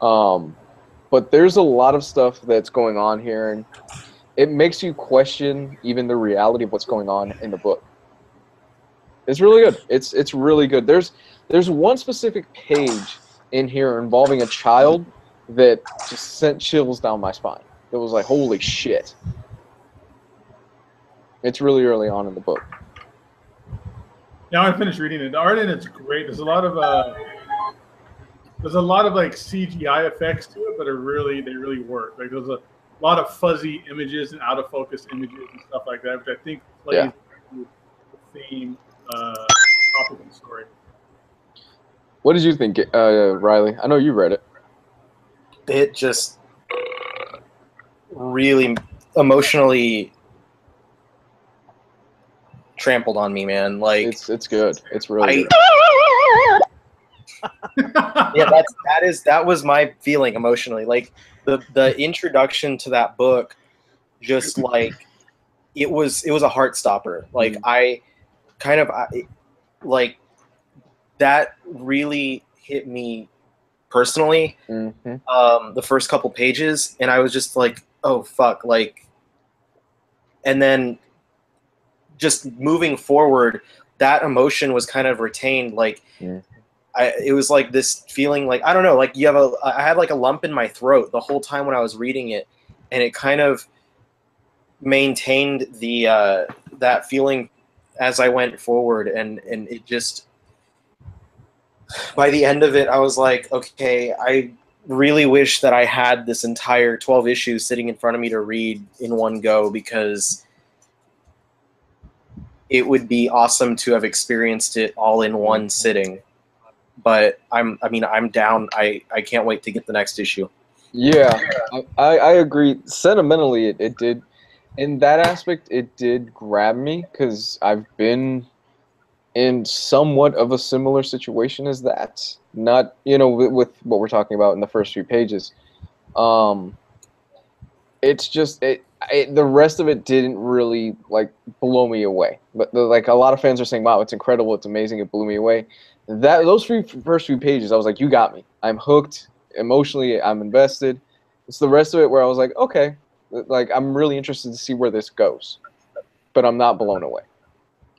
But there's a lot of stuff that's going on here, and it makes you question even the reality of what's going on in the book. It's really good. It's really good. There's one specific page in here involving a child that just sent chills down my spine. It was like, holy shit. It's really early on in the book. Yeah, I finished reading it. The art in it's great. There's a lot of like CGI effects to it, but they really work. Like there's a lot of fuzzy images and out of focus images and stuff like that, which I think plays to the theme, topic and story. What did you think, Ryley? I know you read it. It just really emotionally trampled on me, man. Like It's good. It's really good. Yeah, that was my feeling emotionally. Like the introduction to that book, just like it was a heart stopper. Like like that really hit me personally. The first couple pages, and I was just like, oh fuck, like, and then just moving forward, that emotion was kind of retained. Like it was like this feeling, like, I don't know, like I had like a lump in my throat the whole time when I was reading it, and it kind of maintained the that feeling as I went forward, and it just, by the end of it, I was like, okay, I really wish that I had this entire 12 issues sitting in front of me to read in one go, because it would be awesome to have experienced it all in one sitting. But I'm down. I can't wait to get the next issue. Yeah, I agree. Sentimentally, it did. In that aspect, it did grab me, because I've been in somewhat of a similar situation as that. Not, with what we're talking about in the first few pages. It's just the rest of it didn't really like blow me away. But like a lot of fans are saying, "Wow, it's incredible, it's amazing, it blew me away." Those first few pages, I was like, "You got me. I'm hooked emotionally. I'm invested." It's the rest of it where I was like, "Okay, like I'm really interested to see where this goes," but I'm not blown away.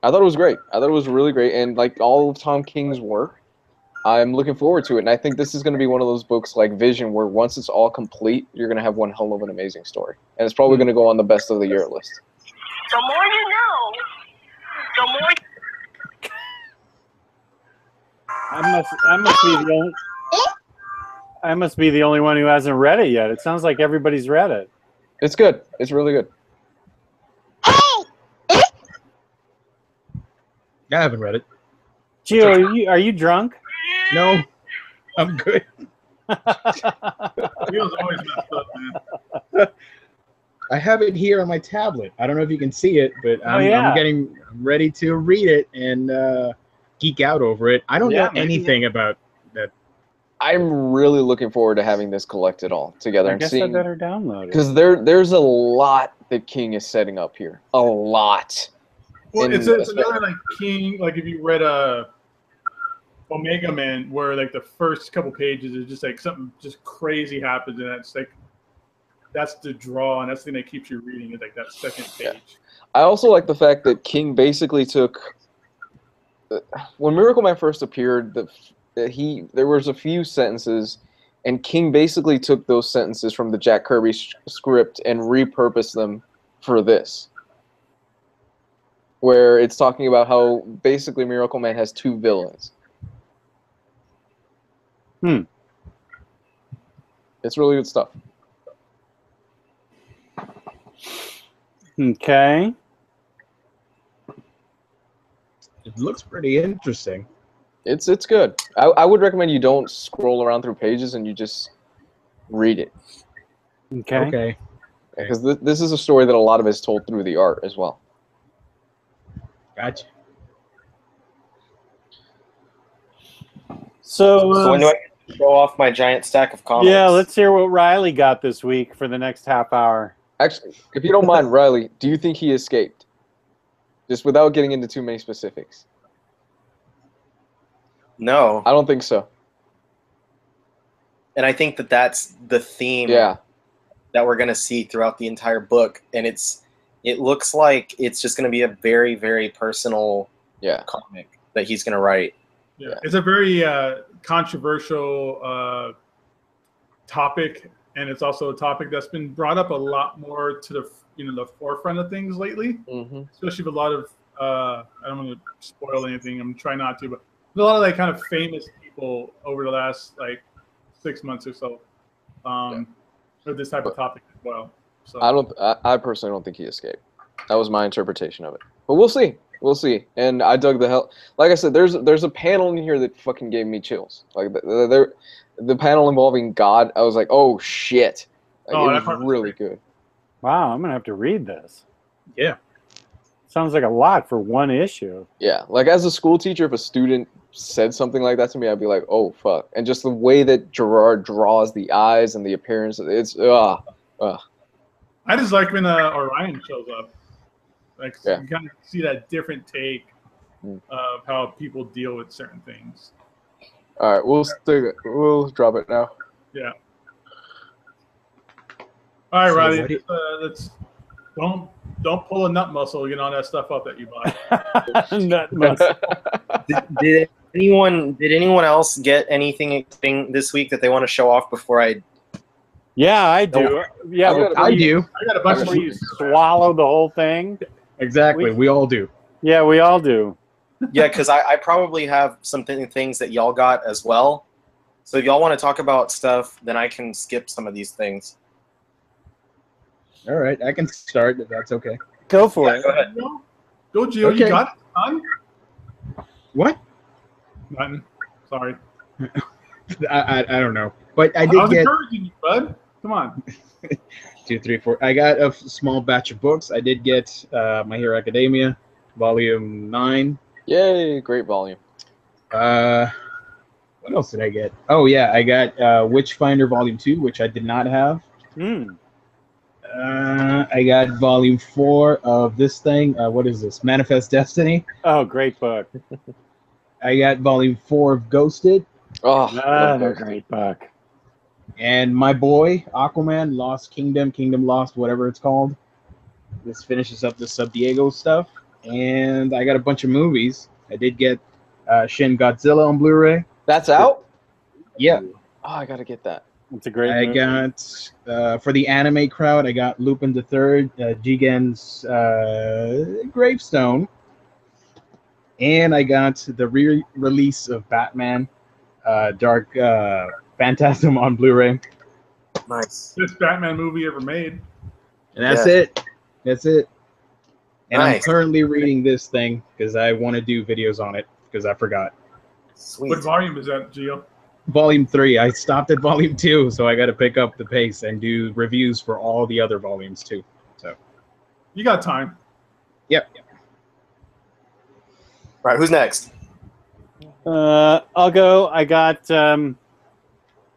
I thought it was great. I thought it was really great, and like all of Tom King's work, I'm looking forward to it. And I think this is going to be one of those books like Vision, where once it's all complete, you're going to have one hell of an amazing story, and it's probably going to go on the best of the year list. The more you know, the more. I must be the only one who hasn't read it yet. It sounds like everybody's read it. It's good. It's really good. I haven't read it. Gio, are you drunk? No, I'm good. Feels always messed up, man. I have it here on my tablet. I don't know if you can see it, but I'm ready to read it and geek out over it. I don't know anything about that. I'm really looking forward to having this collected all together I and guess seeing. I better download it. Because there's a lot that King is setting up here. A lot. Well, it's another like King. Like if you read Omega Man, where like the first couple pages is just like something just crazy happens, and that's the draw, and that's the thing that keeps you reading. Is like that second page. Yeah. I also like the fact that King basically took when Miracle Man first appeared, there was a few sentences, and King basically took those sentences from the Jack Kirby script and repurposed them for this, where it's talking about how basically Miracle Man has two villains. It's really good stuff. Okay. It looks pretty interesting. It's good. I would recommend you don't scroll around through pages and you just read it. Okay. Because this is a story that a lot of it is told through the art as well. Gotcha. So when do I get to show off my giant stack of comics? Yeah, let's hear what Ryley got this week for the next half hour. Actually, if you don't mind, Ryley, do you think he escaped? Just without getting into too many specifics. No. I don't think so. And I think that that's the theme that we're going to see throughout the entire book. And it looks like it's just going to be a very, very personal comic that he's going to write. Yeah. It's a very controversial topic, and it's also a topic that's been brought up a lot more to the forefront of things lately, especially with a lot of I don't want to spoil anything. I'm trying not to, but there's a lot of like kind of famous people over the last like 6 months or so with this type of topic as well. So I personally don't think he escaped. That was my interpretation of it, but we'll see. We'll see. And I dug the hell. Like I said, there's a panel in here that fucking gave me chills. Like the panel involving God. I was like, oh shit. Like, it was really good. Wow, I'm gonna have to read this. Yeah. Sounds like a lot for one issue. Yeah, like as a school teacher, if a student said something like that to me, I'd be like, oh fuck. And just the way that Gerard draws the eyes and the appearance, it's I just like when Orion shows up. Like you kind of see that different take of how people deal with certain things. All right, we'll drop it now. Yeah. All right, Ryley. Let's don't pull a nut muscle. Get on that stuff up that you bought. Nut muscle. Did anyone else get anything this week that they want to show off before I? Yeah, I do. Yeah, I do. I got a bunch of you swallow the whole thing. Exactly. We all do. Yeah, we all do. Yeah, because I probably have some things that y'all got as well. So if y'all want to talk about stuff, then I can skip some of these things. All right, I can start if that's okay. Go for it. Go ahead. Go, Gio. Okay. You got it, son? What? Nothing. Sorry. I don't know, but I did get. Encouraging you, bud. Come on. 2, 3, 4. I got a small batch of books. I did get My Hero Academia, Volume 9. Yay! Great volume. What else did I get? Oh yeah, I got Witchfinder Volume 2, which I did not have. I got Volume 4 of this thing. What is this? Manifest Destiny. Oh, great book. I got Volume 4 of Ghosted. Oh, another great book. And my boy, Aquaman, Lost Kingdom, Kingdom Lost, whatever it's called. This finishes up the Sub Diego stuff. And I got a bunch of movies. I did get Shin Godzilla on Blu-ray. That's out? Yeah. Oh, I gotta get that. It's a great movie. I got, for the anime crowd, I got Lupin the Third, Jigen's Gravestone. And I got the re-release of Batman, Dark Phantasm on Blu-ray. Nice. Best Batman movie ever made. And that's it. That's it. And Nice. I'm currently reading this thing because I want to do videos on it because I forgot. Sweet. What volume is that, Gio? Volume 3. I stopped at Volume 2, so I got to pick up the pace and do reviews for all the other volumes too. So you got time. Yep. All right, who's next? I'll go. I got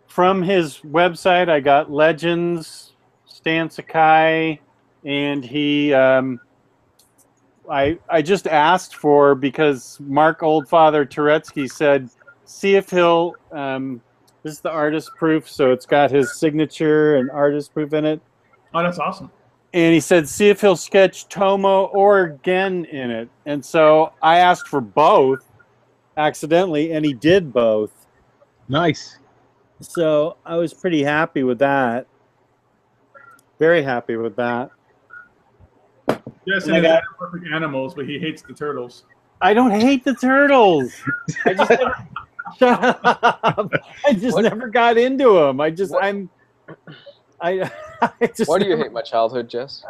from his website. I got Legends, Stan Sakai, and he. I just asked for because Mark Oldfather Turetsky said, see if he'll. This is the artist proof, so it's got his signature and artist proof in it. Oh, that's awesome. And he said, see if he'll sketch Tomo or Gen in it. And so I asked for both accidentally, and he did both. Nice. So I was pretty happy with that. Very happy with that. Yes, and he's perfect animals, but he hates the turtles. I don't hate the turtles. I just never, shut up. I just never got into them. I just Why do you hate my childhood, Jess?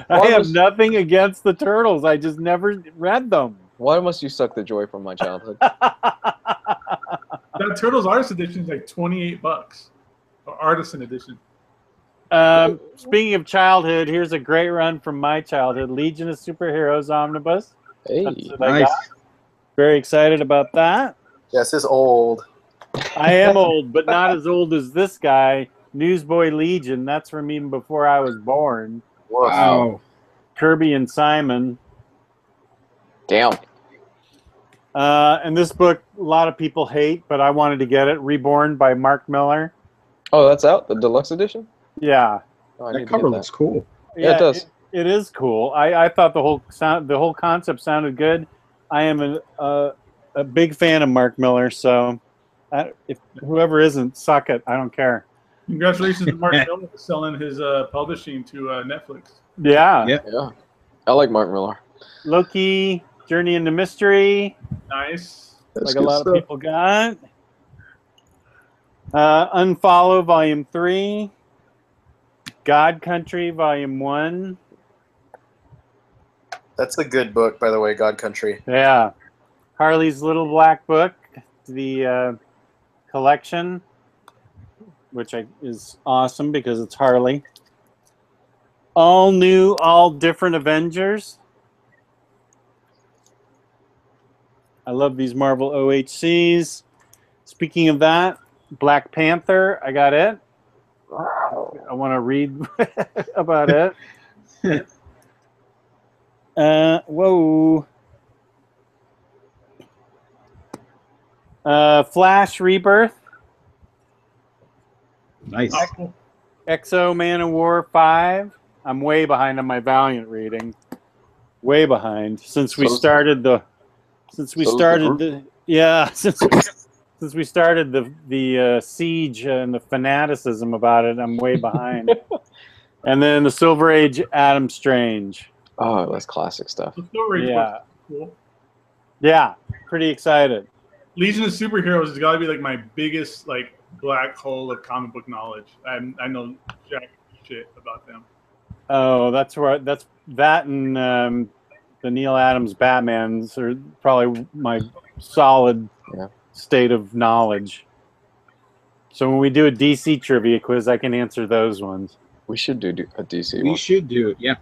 I have nothing against the turtles. I just never read them. Why must you suck the joy from my childhood? That Turtles Artist Edition is like $28. Or Artisan Edition. Speaking of childhood, here's a great run from my childhood. Legion of Superheroes Omnibus. Hey, nice. Very excited about that. Jess is old. I am old, but not as old as this guy. Newsboy Legion. That's from even before I was born. Wow. Kirby and Simon. Damn. And this book, a lot of people hate, but I wanted to get it. Reborn by Mark Miller. Oh, that's out? The deluxe edition? Yeah. Oh, that cover looks cool. Yeah, it does. It is cool. I thought the whole concept sounded good. I am a big fan of Mark Miller, so if whoever isn't, suck it. I don't care. Congratulations to Mark Miller for selling his publishing to Netflix. Yeah. Yeah. I like Mark Miller. Loki, Journey into Mystery. Nice. That's like a lot of people got. Unfollow Volume 3. God Country Volume 1. That's a good book, by the way, God Country. Yeah. Harley's Little Black Book, the collection, which is awesome because it's Harley. All new, all different Avengers. I love these Marvel OHCs. Speaking of that, Black Panther, I got it. I want to read about it. Whoa. Flash Rebirth. Nice. Exo Man of War 5. I'm way behind on my Valiant reading. Way behind since we started the siege and the fanaticism about it. I'm way behind. And then the Silver Age Adam Strange. Oh, that's classic stuff. The Silver Age Yeah. cool. Yeah, pretty excited. Legion of Superheroes has got to be like my biggest like black hole of comic book knowledge. I know jack shit about them. Oh, that's right. That's that and the Neil Adams Batmans are probably my solid state of knowledge. So when we do a DC trivia quiz, I can answer those ones. We should do a DC one. We should do it, yeah.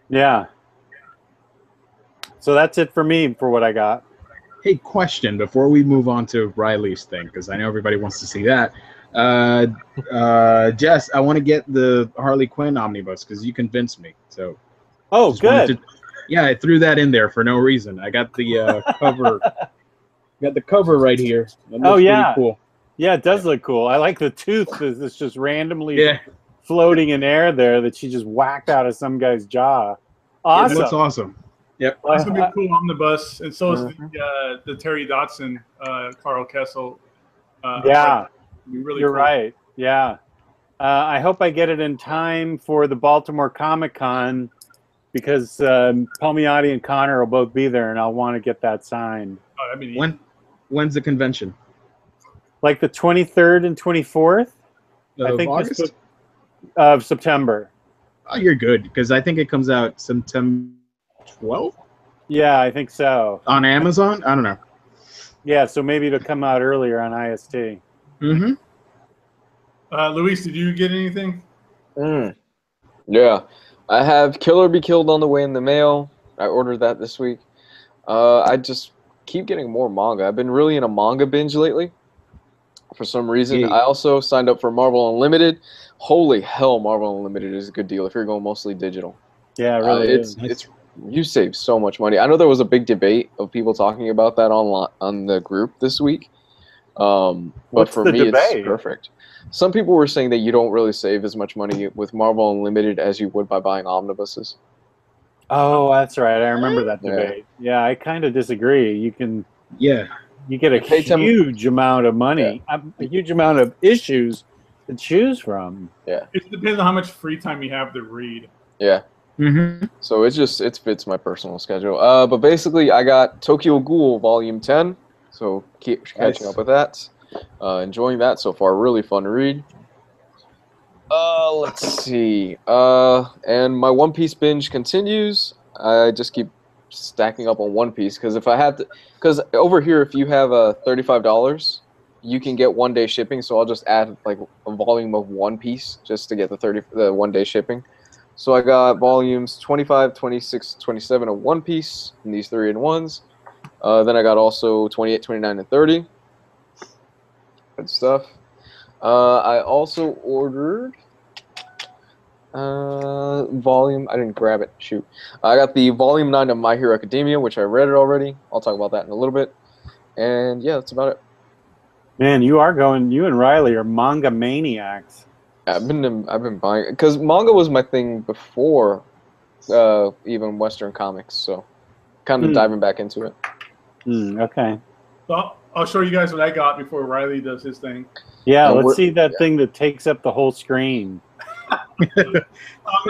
Yeah. So that's it for me for what I got. Hey, question before we move on to Ryley's thing, because I know everybody wants to see that. Jess, I want to get the Harley Quinn omnibus because you convinced me. So. Oh, good. Yeah, I threw that in there for no reason. I got the cover. Got the cover right here. That looks pretty cool. Yeah, it does look cool. I like the tooth that's just randomly floating in air there that she just whacked out of some guy's jaw. Awesome. It looks awesome. Yep. It's gonna be a cool omnibus, and so is the Terry Dotson, Carl Kessel. You're right. Yeah. I hope I get it in time for the Baltimore Comic Con because Palmiotti and Connor will both be there, and I'll want to get that signed. Oh, that'd be When's the convention? Like the 23rd and 24th? I think August? Of September. Oh, you're good, because I think it comes out September 12th? Yeah, I think so. On Amazon? I don't know. Yeah, so maybe it'll come out earlier on IST. Mm-hmm. Luis, did you get anything? Yeah. I have Kill or Be Killed on the way in the mail. I ordered that this week. I just keep getting more manga. I've been really in a manga binge lately for some reason. I also signed up for Marvel Unlimited. Holy hell, Marvel Unlimited is a good deal if you're going mostly digital. Yeah, it really is. You save so much money. I know there was a big debate of people talking about that on the group this week. But for me, it's perfect. Some people were saying that you don't really save as much money with Marvel Unlimited as you would by buying omnibuses. Oh, that's right. I remember that debate. Yeah, I kind of disagree. You can, you get a huge amount of money, a huge amount of issues to choose from. Yeah, it depends on how much free time you have to read. Yeah. So it fits my personal schedule. But basically, I got Tokyo Ghoul Volume 10. So keep catching up with that. Enjoying that so far. Really fun read. Let's see. And my One Piece binge continues. I just keep stacking up on One Piece because if I had to, because over here if you have $35, you can get 1 day shipping. So I'll just add like a volume of One Piece just to get the 1 day shipping. So I got volumes 25, 26, 27 of One Piece in these 3-in-1s. Then I got also 28, 29, and 30. Good stuff. I also ordered volume. I didn't grab it. Shoot. I got the volume 9 of My Hero Academia, which I read it already. I'll talk about that in a little bit. And yeah, that's about it. Man, you and Ryley are manga maniacs. I've been buying because manga was my thing before even Western comics, so kind of diving back into it. Okay. Well, I'll show you guys what I got before Ryley does his thing. Yeah, let's see that thing that takes up the whole screen. No,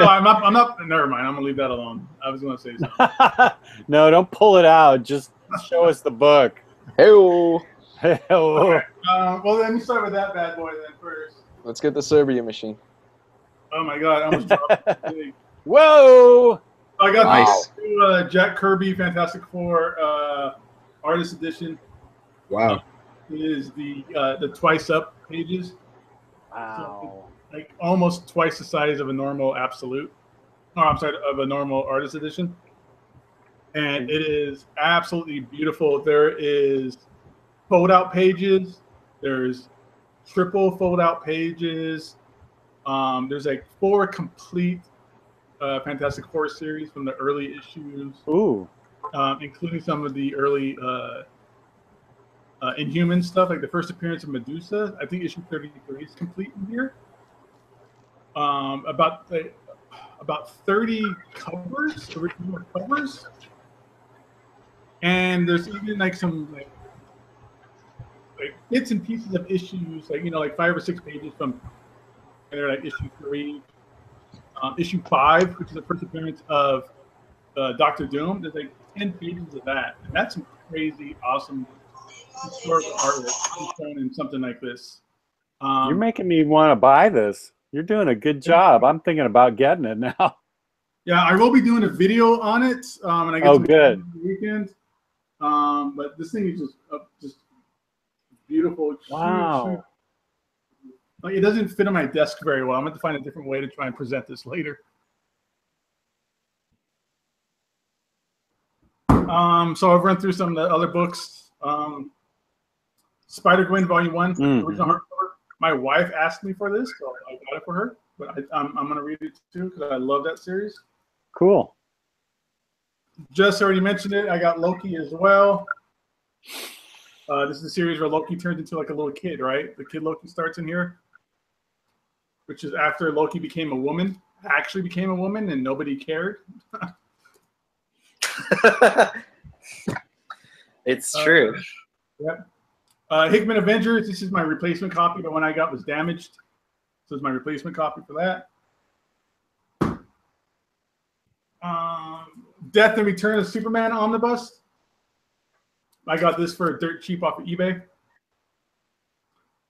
I'm not. Never mind. I'm gonna leave that alone. I was gonna say something. No, don't pull it out. Just show us the book. Hey-o. Hey-o. Okay. Well, let me start with that bad boy then first. Let's get the Serbia machine. Oh my God! I almost dropped it. Whoa! I got Nice. the Jack Kirby Fantastic Four Artist Edition. Wow. It is the twice up pages. Wow. So like almost twice the size of a normal Absolute. Oh, I'm sorry, of a normal Artist Edition. And it is absolutely beautiful. There is fold-out pages. There's triple fold-out pages. There's like 4 complete Fantastic Four series from the early issues. Ooh. Including some of the early Inhuman stuff, like the first appearance of Medusa. I think issue 33 is complete in here. About 30 covers, original covers, and there's even like some like bits and pieces of issues, like like 5 or 6 pages from there, like issue 3, issue 5, which is the first appearance of Doctor Doom. There's like 10 pages of that, and that's some crazy, awesome historical artwork shown in something like this. You're making me want to buy this. You're doing a good job. I'm thinking about getting it now. Yeah, I will be doing a video on it, and I get some good. on the weekend. But this thing is just beautiful. Wow. Like, it doesn't fit on my desk very well. I'm going to find a different way to try and present this later. So I've run through some of the other books. Spider-Gwen Volume 1, original hardcover. My wife asked me for this, so I got it for her. But I'm going to read it too because I love that series. Cool. Just already mentioned it. I got Loki as well. This is a series where Loki turns into like a little kid, right? The kid Loki starts in here, which is after Loki became a woman, actually became a woman, and nobody cared. It's true. Yeah. Hickman Avengers. This is my replacement copy. The one I got was damaged. So it's my replacement copy for that. Death and Return of Superman Omnibus. I got this for dirt cheap off of eBay.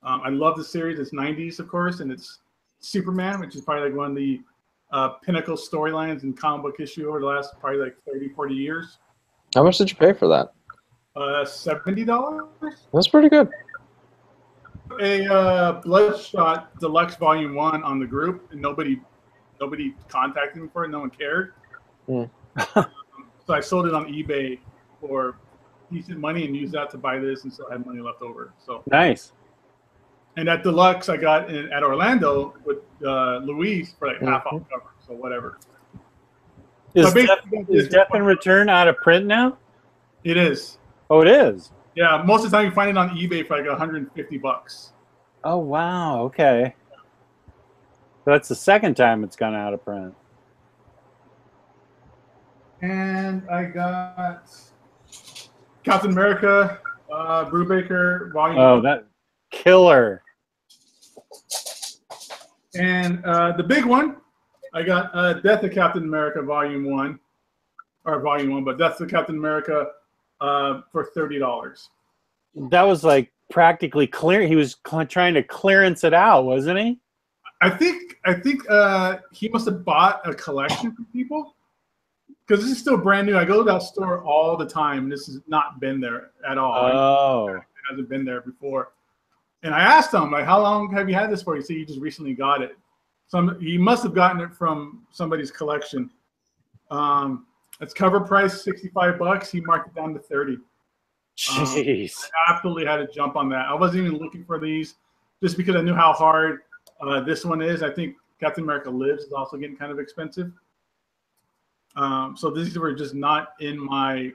I love the series. It's 90s, of course, and it's Superman, which is probably like one of the pinnacle storylines in comic book issue over the last probably like 30, 40 years. How much did you pay for that? $70. That's pretty good. A Bloodshot Deluxe Volume 1 on the group, and nobody contacted me for it. No one cared. So I sold it on eBay for decent money and used that to buy this, and still had money left over. So nice. And that Deluxe I got at Orlando with Luis for like half off cover. So whatever. Is Death and Return out of print now? It is. Oh, it is. Yeah, most of the time you find it on eBay for like $150. Oh wow. Okay. So that's the second time it's gone out of print. And I got Captain America, Brubaker, Volume 1. Oh, that killer. And the big one, I got Death of Captain America Volume 1. Or Volume 1, but Death of Captain America for $30. That was like practically clear. He was trying to clearance it out, wasn't he? I think he must have bought a collection from people. Because this is still brand new. I go to that store all the time, and this has not been there at all. Oh. It hasn't been there before. And I asked him, like, how long have you had this for? He said he just recently got it. He must have gotten it from somebody's collection. Its cover price, $65. He marked it down to $30. Jeez. I absolutely had to jump on that. I wasn't even looking for these just because I knew how hard this one is. I think Captain America Lives is also getting kind of expensive. So these were just not in my,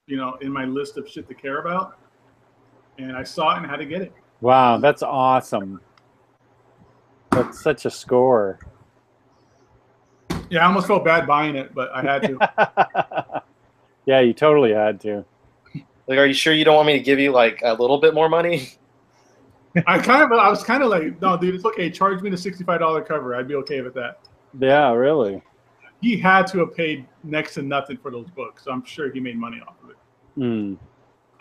in my list of shit to care about. And I saw it and had to get it. Wow, that's awesome. That's such a score. Yeah, I almost felt bad buying it, but I had to. Yeah, you totally had to. Like, are you sure you don't want me to give you like a little bit more money? I was kind of like, no, dude, it's okay. Charge me the $65 cover. I'd be okay with that. Yeah, really. He had to have paid next to nothing for those books, so I'm sure he made money off of it. Mm.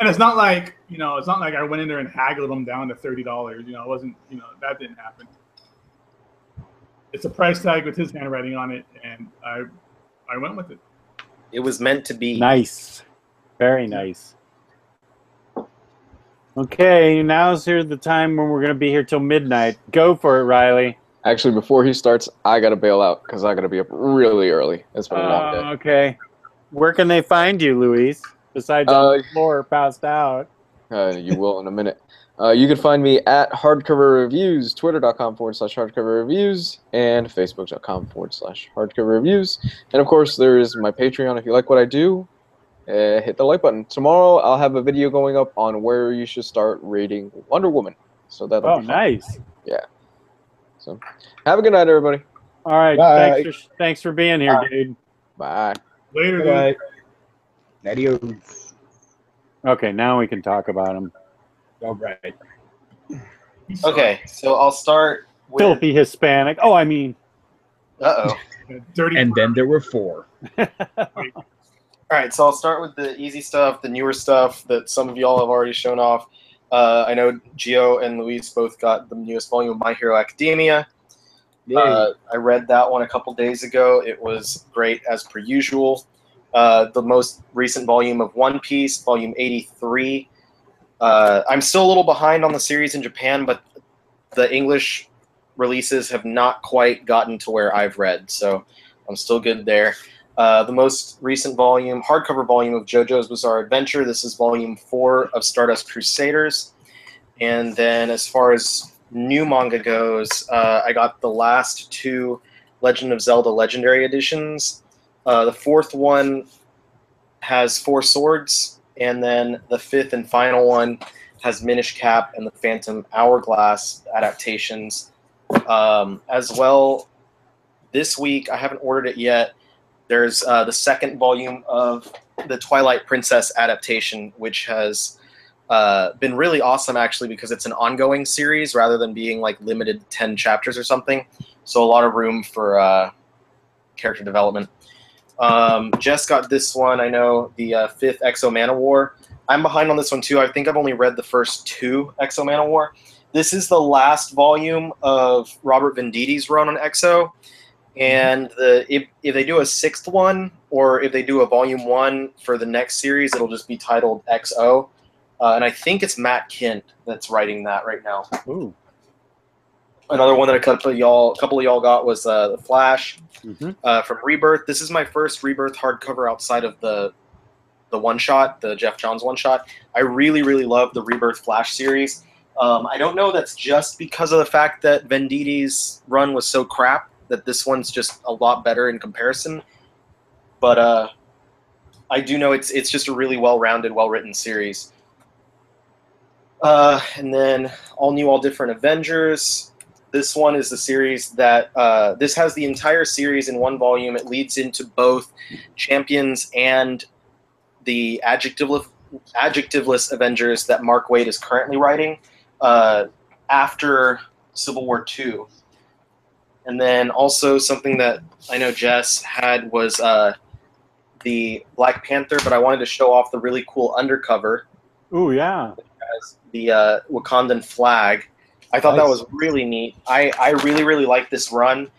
And it's not like, it's not like I went in there and haggled them down to $30. It wasn't, that didn't happen. It's a price tag with his handwriting on it, and I went with it. It was meant to be. Nice. Very nice. Okay, now's here the time when we're going to be here till midnight. Go for it, Ryley. Actually, before he starts, I got to bail out because I got to be up really early. It's been a long day. Okay. Where can they find you, Luis? Besides on the floor, passed out. You will in a minute. You can find me at Hardcover Reviews, twitter.com/Hardcover Reviews, and facebook.com/Hardcover Reviews. And of course, there is my Patreon. If you like what I do, hit the like button. Tomorrow, I'll have a video going up on where you should start reading Wonder Woman. So that'll be fun. Nice. Yeah. So, have a good night, everybody. All right. Thanks for being here, dude. Bye. Later, Bye. dude. Adios. Okay, now we can talk about him. All right. Okay, so I'll start with... Filthy Hispanic. Oh, I mean. Uh-oh. Dirty. And then there were 4. All right, so I'll start with the easy stuff, the newer stuff that some of y'all have already shown off. I know Gio and Luis both got the newest volume of My Hero Academia. I read that one a couple days ago. It was great as per usual. The most recent volume of One Piece, volume 83. I'm still a little behind on the series in Japan, but the English releases have not quite gotten to where I've read, so I'm still good there. The most recent volume, hardcover volume of JoJo's Bizarre Adventure. This is volume 4 of Stardust Crusaders. And then as far as new manga goes, I got the last 2 Legend of Zelda Legendary Editions. The 4th one has 4 swords, and then the 5th and final one has Minish Cap and the Phantom Hourglass adaptations. As well, this week, I haven't ordered it yet, there's the 2nd volume of the Twilight Princess adaptation, which has been really awesome, actually, because it's an ongoing series rather than being like limited to 10 chapters or something. So a lot of room for character development. Jess got this one, I know, the 5th Exo Manowar. I'm behind on this one too. I think I've only read the first 2 Exo Manowar. This is the last volume of Robert Venditti's run on Exo. And if they do a 6th one, or if they do a volume 1 for the next series, it'll just be titled XO. And I think it's Matt Kint that's writing that right now. Ooh. Another one that a couple of y'all got was The Flash from Rebirth. This is my first Rebirth hardcover outside of the one-shot, the Jeff Johns one-shot. I really, really love the Rebirth Flash series. I don't know that's just because of the fact that Venditti's run was so crap that this one's just a lot better in comparison. But I do know it's just a really well-rounded, well-written series. And then All New, All Different Avengers. This one is the series that this has the entire series in one volume. It leads into both Champions and the adjectiveless Avengers that Mark Waid is currently writing after Civil War II. And then also something that I know Jess had was the Black Panther, but I wanted to show off the really cool undercover. Ooh, yeah. As the Wakandan flag. I thought that was really neat. I really, really like this run.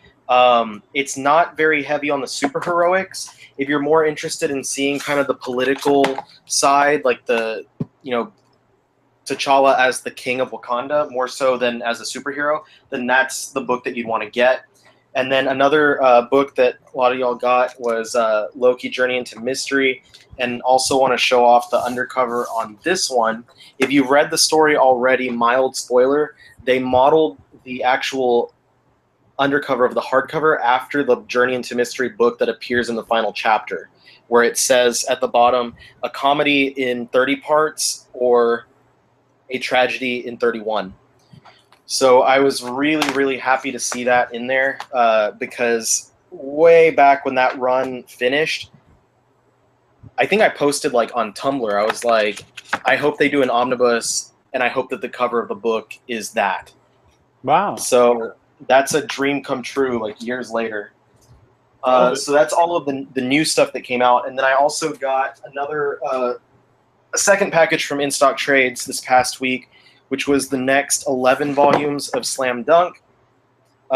It's not very heavy on the superheroics. If you're more interested in seeing kind of the political side, like the, T'Challa as the king of Wakanda, more so than as a superhero, then that's the book that you'd want to get. And then another book that a lot of y'all got was Loki Journey into Mystery, and also want to show off the undercover on this one. If you've read the story already, mild spoiler, they modeled the actual undercover of the hardcover after the Journey into Mystery book that appears in the final chapter, where it says at the bottom, a comedy in 30 parts or a tragedy in 31. So I was really, really happy to see that in there because way back when that run finished, I think I posted like on Tumblr, I was like, I hope they do an omnibus and I hope that the cover of the book is that. Wow. So that's a dream come true like years later. So that's all of the new stuff that came out. And then I also got another a second package from In Stock Trades this past week, which was the next 11 volumes of Slam Dunk.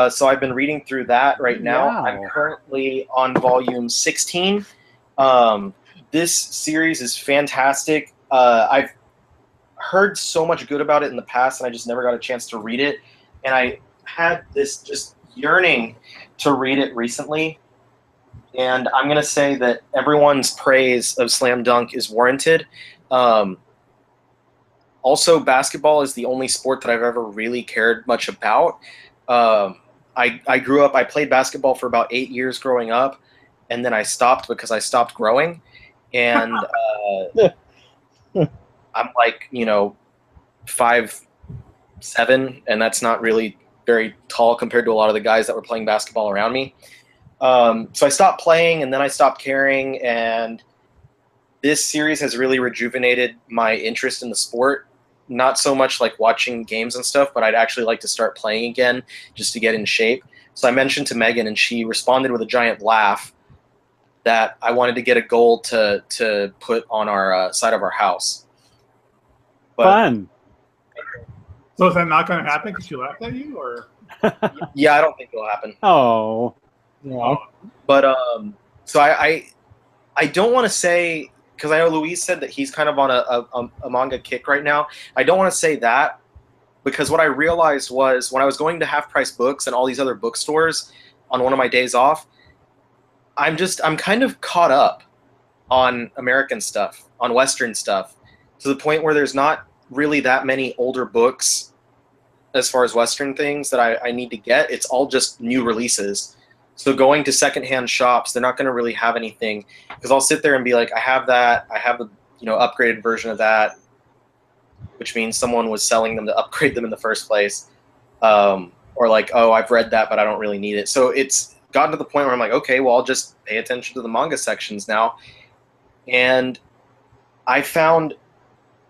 So I've been reading through that right now. Wow. I'm currently on volume 16. This series is fantastic. I've heard so much good about it in the past, and I just never got a chance to read it. And I had this just yearning to read it recently. And I'm going to say that everyone's praise of Slam Dunk is warranted. Also, basketball is the only sport that I've ever really cared much about. I grew up, I played basketball for about 8 years growing up, and then I stopped because I stopped growing. And I'm like, 5'7", and that's not really very tall compared to a lot of the guys that were playing basketball around me. So I stopped playing, and then I stopped caring, and this series has really rejuvenated my interest in the sport. Not so much like watching games and stuff, but I'd actually like to start playing again just to get in shape. So I mentioned to Megan, and she responded with a giant laugh that I wanted to get a goal to put on our side of our house. But, Fun. So is that not going to happen because she laughed at you, or? Yeah, I don't think it'll happen. Oh. Yeah. But so I don't want to say, because I know Luis said that he's kind of on a manga kick right now. I don't want to say that, because what I realized was when I was going to Half Price Books and all these other bookstores on one of my days off, I'm kind of caught up on American stuff, on Western stuff, to the point where there's not really that many older books as far as Western things that I need to get. It's all just new releases. So going to secondhand shops, they're not going to really have anything, because I'll sit there and be like, I have that, I have the upgraded version of that, which means someone was selling them to upgrade them in the first place, or like, oh, I've read that, but I don't really need it. So it's gotten to the point where I'm like, okay, well, I'll just pay attention to the manga sections now, and I found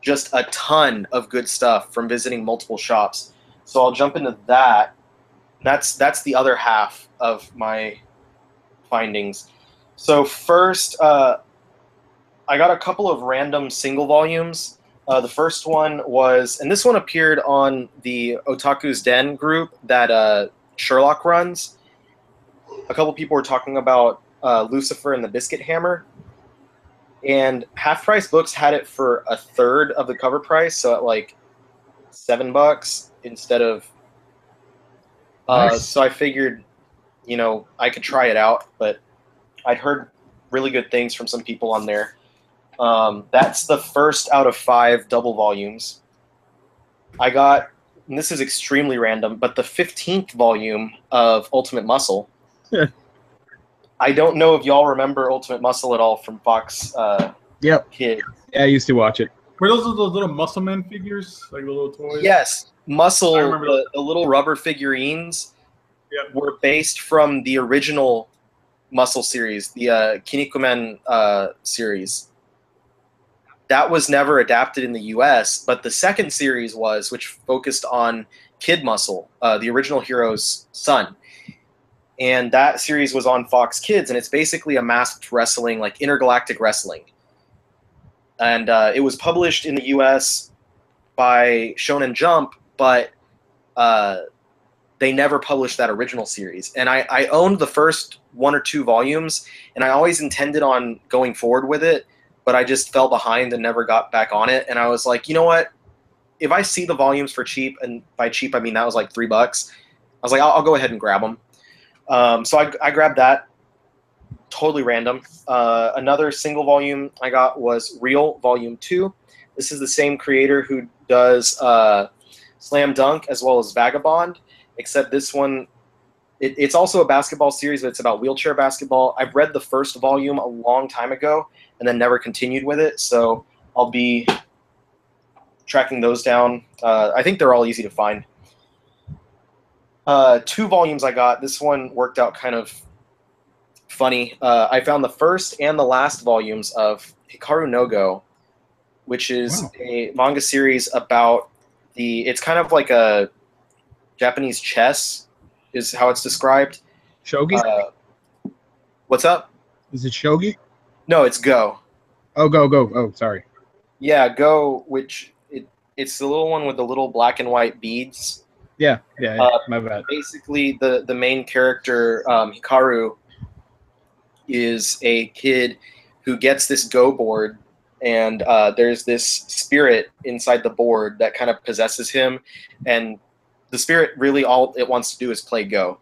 just a ton of good stuff from visiting multiple shops. So I'll jump into that. That's the other half of my findings. So first, I got a couple of random single volumes. The first one was, and this one appeared on the Otaku's Den group that Sherlock runs. A couple people were talking about Lucifer and the Biscuit Hammer. And Half Price Books had it for a third of the cover price, so at like $7 instead of... Nice. So I figured, I could try it out, but I'd heard really good things from some people on there. That's the first out of 5 double volumes. I got, and this is extremely random, but the 15th volume of Ultimate Muscle. I don't know if y'all remember Ultimate Muscle at all from Fox Yep. Kids. Yeah, I used to watch it. Were those little muscle man figures, like the little toys? Yes, Muscle, I remember the little rubber figurines, Yep. were based from the original Muscle series, the Kinnikuman series. That was never adapted in the U.S., but the second series was, which focused on Kid Muscle, the original hero's son. And that series was on Fox Kids, and it's basically a masked wrestling, like intergalactic wrestling. And it was published in the U.S. by Shonen Jump, but they never published that original series. And I owned the first 1 or 2 volumes, and I always intended on going forward with it, but I just fell behind and never got back on it. And I was like, you know what? If I see the volumes for cheap, and by cheap I mean that was like $3, I was like, I'll go ahead and grab them. So I grabbed that. Totally random. Another single volume I got was Real Volume 2. This is the same creator who does Slam Dunk as well as Vagabond, except this one, it's also a basketball series, but it's about wheelchair basketball. I've read the first volume a long time ago and then never continued with it, so I'll be tracking those down. I think they're all easy to find. 2 volumes I got. This one worked out kind of funny. I found the first and the last volumes of Hikaru no Go, which is a manga series about it's kind of like a Japanese chess, is how it's described. Shogi? What's up? Is it Shogi? No, it's Go. Oh, Go. Oh, sorry. Yeah, Go, which it's the little one with the little black and white beads. Yeah, my bad. Basically, the main character, Hikaru, is a kid who gets this Go board, and there's this spirit inside the board that kind of possesses him, and the spirit really all it wants to do is play Go.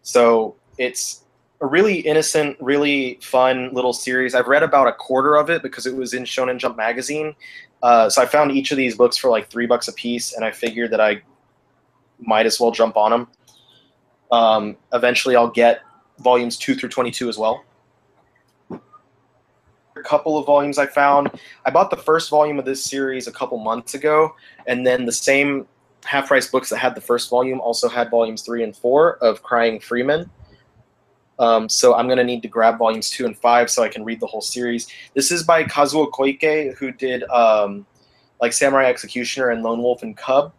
So it's a really innocent, really fun little series. I've read about a quarter of it because it was in Shonen Jump magazine. So I found each of these books for like $3 a piece, and I figured that I might as well jump on them. Eventually, I'll get volumes 2 through 22 as well. A couple of volumes I found. I bought the first volume of this series a couple months ago, and then the same half-price books that had the first volume also had volumes 3 and 4 of Crying Freeman. So I'm going to need to grab volumes 2 and 5 so I can read the whole series. This is by Kazuo Koike, who did like Samurai Executioner and Lone Wolf and Cub.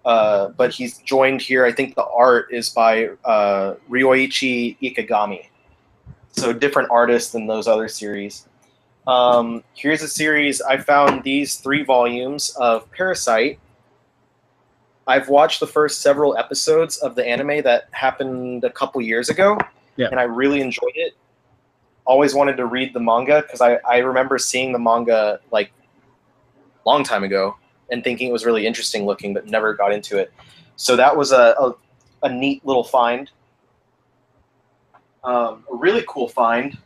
But he's joined here. I think the art is by Ryoichi Ikegami. So different artists than those other series. Here's a series. I found these 3 volumes of Parasite. I've watched the first several episodes of the anime that happened a couple years ago, and I really enjoyed it. Always wanted to read the manga because I remember seeing the manga like a long time ago and thinking it was really interesting looking, but never got into it. So that was a neat little find. A really cool find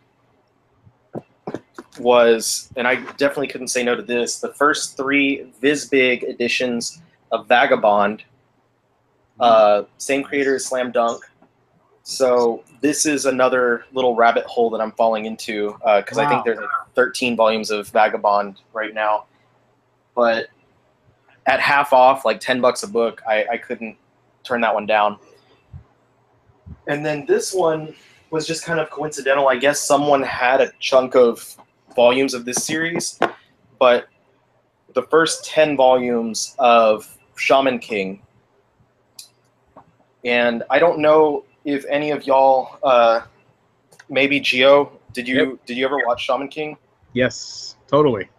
was, and I definitely couldn't say no to this, the first 3 Viz-Big editions of Vagabond. Same creator as Slam Dunk. So this is another little rabbit hole that I'm falling into because I think there's like 13 volumes of Vagabond right now. But at half off, like $10 a book, I couldn't turn that one down. And then this one was just kind of coincidental. I guess someone had a chunk of volumes of this series, but the first 10 volumes of Shaman King. And I don't know if any of y'all, maybe Gio, did you ever watch Shaman King? Yes, totally.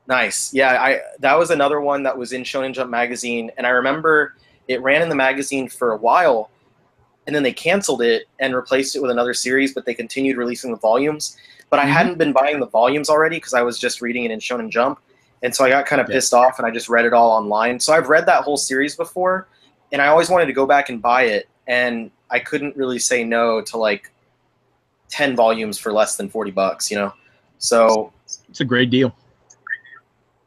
Nice. Yeah, that was another one that was in Shonen Jump magazine, and I remember it ran in the magazine for a while, and then they canceled it and replaced it with another series, but they continued releasing the volumes. But I hadn't been buying the volumes already because I was just reading it in Shonen Jump, and so I got kind of pissed off, and I just read it all online. So I've read that whole series before, and I always wanted to go back and buy it, and I couldn't really say no to like 10 volumes for less than $40, you know? So it's a great deal.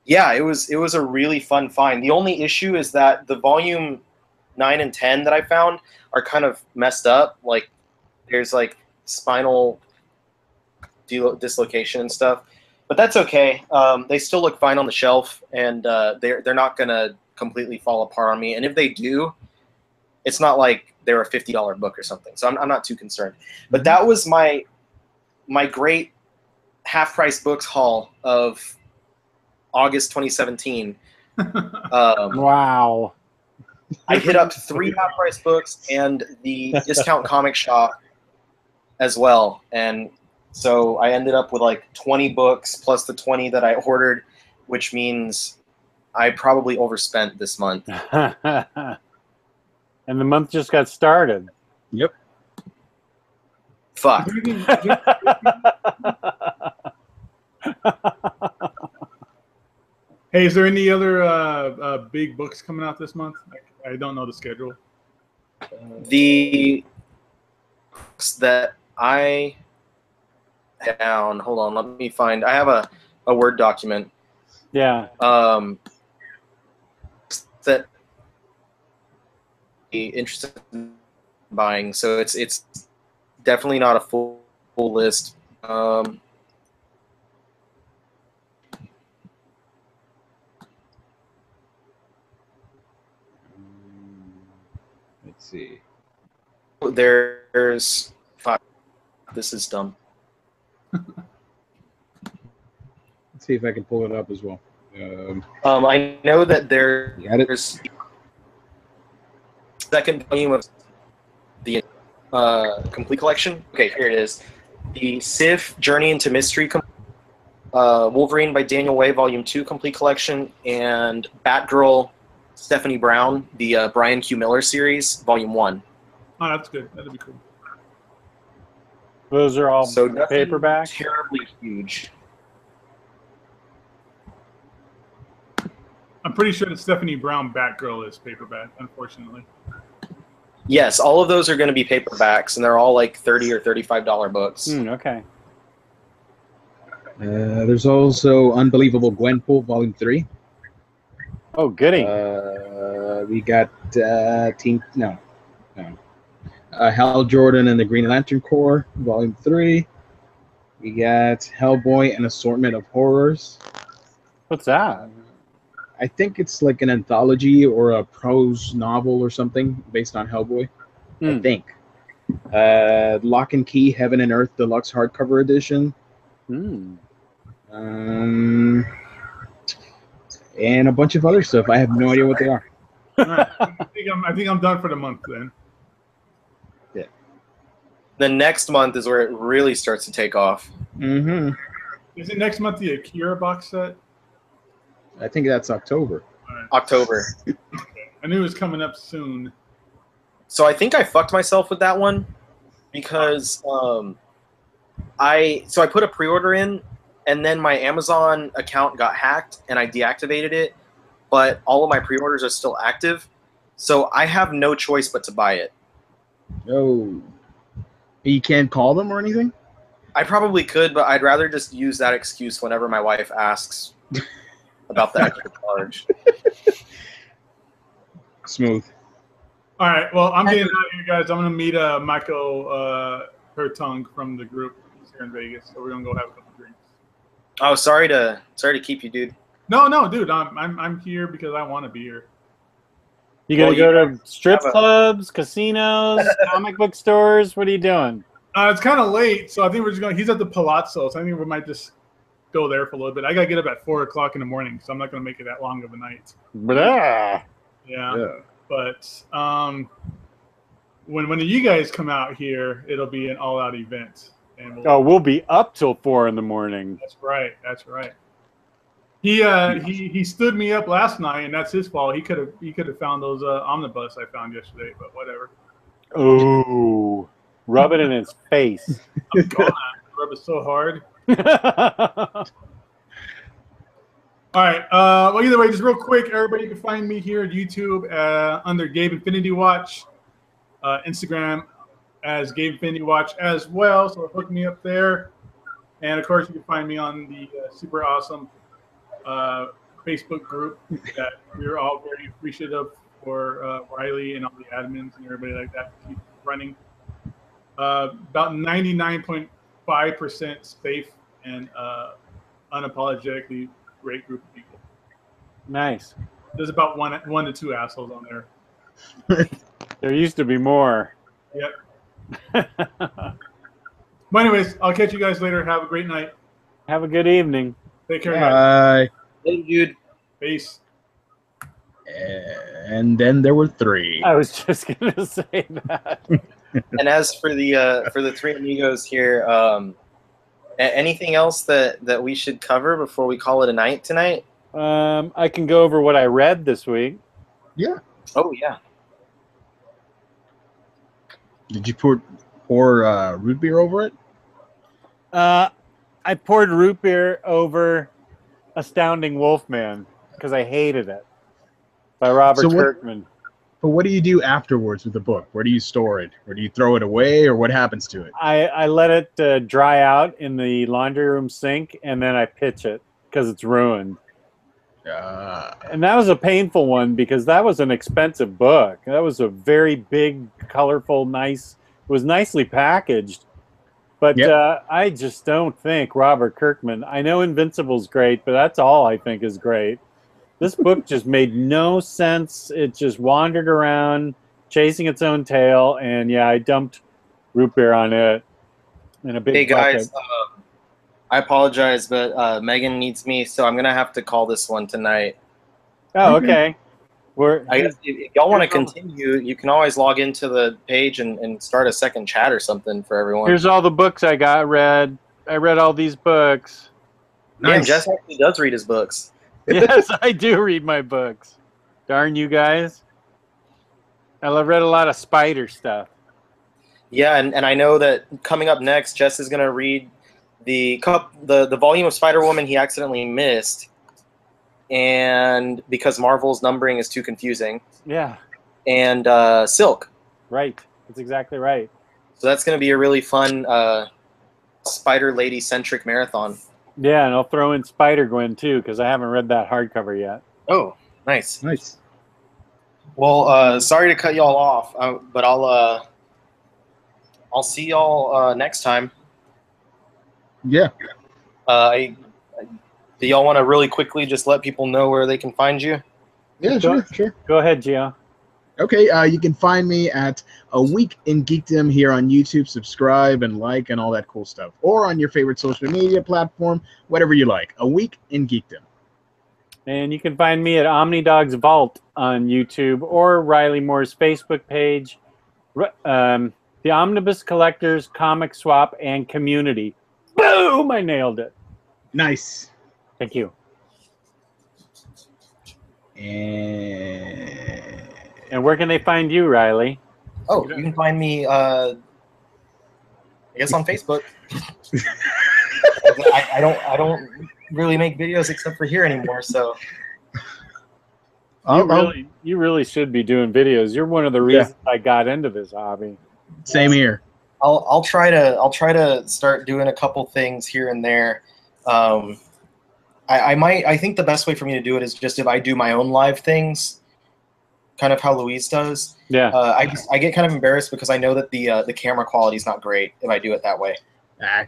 Yeah, it was a really fun find. The only issue is that the volume 9 and 10 that I found are kind of messed up. Like there's like spinal dislocation and stuff, but that's okay. They still look fine on the shelf, and they're not gonna completely fall apart on me. And if they do, it's not like they're a $50 book or something. So I'm not too concerned. But that was my great half-price books haul of August 2017. Wow. I hit up 3 half-price books and the discount comic shop as well. And so I ended up with like 20 books plus the 20 that I ordered, which means I probably overspent this month. And the month just got started. Yep. Fuck. Hey, is there any other big books coming out this month? I don't know the schedule. The books that I down. Hold on, let me find. I have a Word document. Yeah. That be interested in buying. So it's definitely not a full list. Let's see. There's 5. This is dumb. Let's see if I can pull it up as well. I know that there's second volume of the complete collection. Okay, here it is. The Sif Journey into Mystery, Wolverine by Daniel Way, Volume 2 complete collection, and Batgirl Stephanie Brown, the Brian Q. Miller series, Volume 1. Oh, that's good. That'd be cool. Those are all So nothing paperback. terribly huge. I'm pretty sure that Stephanie Brown Batgirl is paperback, unfortunately. Yes, all of those are going to be paperbacks, and they're all like $30 or $35 books. Okay. There's also Unbelievable Gwenpool, Volume 3. Oh, goody. We got Hal Jordan and the Green Lantern Corps, Volume 3. We got Hellboy, An Assortment of Horrors. What's that? I think it's like an anthology or a prose novel or something based on Hellboy. I think. Lock and Key, Heaven and Earth Deluxe Hardcover Edition. And a bunch of other stuff. I have no idea what they are. Right. I think I'm done for the month then. Yeah. The next month is where it really starts to take off. Mm-hmm. Is it next month the Akira box set? I think that's October. Right. October. Okay. I knew it was coming up soon. So I think I fucked myself with that one because I put a pre-order in, and then my Amazon account got hacked, and I deactivated it, but all of my pre-orders are still active, so I have no choice but to buy it. Oh. You can't call them or anything? I probably could, but I'd rather just use that excuse whenever my wife asks about the extra charge. Smooth. All right. Well, I'm getting out of here, guys. I'm going to meet Michael Hertung from the group. He's here in Vegas, so we're going to go have a couple drinks. Oh, sorry to keep you, dude. No, dude. I'm here because I want to be here. You gonna go to strip clubs, casinos, comic book stores? What are you doing? It's kind of late, so I think we're just going. He's at the Palazzo, so I think we might just go there for a little bit. I got to get up at 4 o'clock in the morning, so I'm not going to make it that long of a night. Blah. Yeah. But when you guys come out here, it'll be an all-out event. And we'll be up till 4 in the morning. That's right. He stood me up last night, and that's his fault. He could have found those Omnibus I found yesterday, but whatever. Oh, rub it in his face. I'm gonna rub it so hard. All right. Well, either way, just real quick, everybody can find me here at YouTube under Gabe Infinity Watch, Instagram as Gabe Infinity Watch as well. So hook me up there, and of course you can find me on the super awesome Facebook group that we're all very appreciative for Ryley and all the admins and everybody like that to keep running. About 99.5% safe and unapologetically great group of people. Nice. There's about one to two assholes on there. There used to be more. Yep. But anyways, I'll catch you guys later. Have a great night. Have a good evening. Take care. Bye. Hey, dude. Peace. And then there were 3. I was just gonna say that. And as for the 3 amigos here, anything else that we should cover before we call it a night tonight? I can go over what I read this week. Yeah. Oh yeah. Did you pour root beer over it? I poured root beer over Astounding Wolfman because I hated it by Robert Kirkman. But what do you do afterwards with the book? Where do you store it? Or do you throw it away, or what happens to it? I let it dry out in the laundry room sink, and then I pitch it because it's ruined. And that was a painful one because that was an expensive book. That was a very big, colorful, nice. It was nicely packaged. But I just don't think Robert Kirkman. I know Invincible's great, but that's all I think is great. This book just made no sense. It just wandered around, chasing its own tail, and I dumped root beer on it in a big Hey guys, bucket. I apologize, but Megan needs me, so I'm gonna have to call this one tonight. Oh, okay. I guess if y'all want to continue, you can always log into the page and start a second chat or something for everyone. Here's all the books I got read. I read all these books. Damn, Jess actually does read his books. Yes, I do read my books. Darn you guys. I read a lot of spider stuff. Yeah, and I know that coming up next, Jess is gonna read the volume of Spider-Woman he accidentally missed, and because Marvel's numbering is too confusing. Yeah. And Silk. Right. That's exactly right. So that's gonna be a really fun Spider Lady centric marathon. Yeah, and I'll throw in Spider-Gwen too because I haven't read that hardcover yet. Oh, nice. Nice. Well, sorry to cut y'all off, but I'll see y'all next time. Yeah. Do y'all want to really quickly just let people know where they can find you? Yeah, sure. Go ahead, Gio. Okay, you can find me at A Week in Geekdom here on YouTube. Subscribe and like and all that cool stuff. Or on your favorite social media platform, whatever you like. A Week in Geekdom. And you can find me at OmniDog's Vault on YouTube or Riley Moore's Facebook page, the Omnibus Collectors, Comic Swap, and Community. Boom! I nailed it. Nice. Thank you. And where can they find you, Riley? Oh, you can find me, I guess, on Facebook. I don't really make videos except for here anymore, so. You really should be doing videos. You're one of the reasons I got into this hobby. Same here. I'll try to start doing a couple things here and there. I think the best way for me to do it is just if I do my own live things, kind of how Louise does. Yeah. I get kind of embarrassed because I know that the camera quality is not great if I do it that way.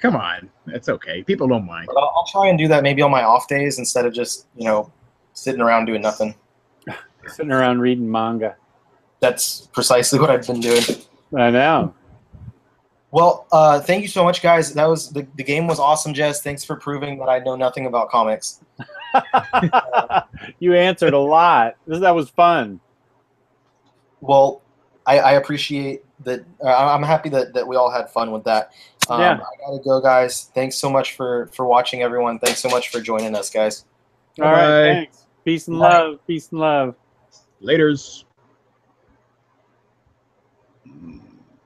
Come on, it's okay. People don't mind. But I'll try and do that maybe on my off days instead of just sitting around doing nothing. Sitting around reading manga. That's precisely what I've been doing. I know. Well, thank you so much, guys. That was the game was awesome, Jess. Thanks for proving that I know nothing about comics. You answered a lot. That was fun. Well, I appreciate that. I'm happy that we all had fun with that. Yeah. I gotta go, guys. Thanks so much for watching, everyone. Thanks so much for joining us, guys. All right, thanks. Peace and love. Peace and love. Laters.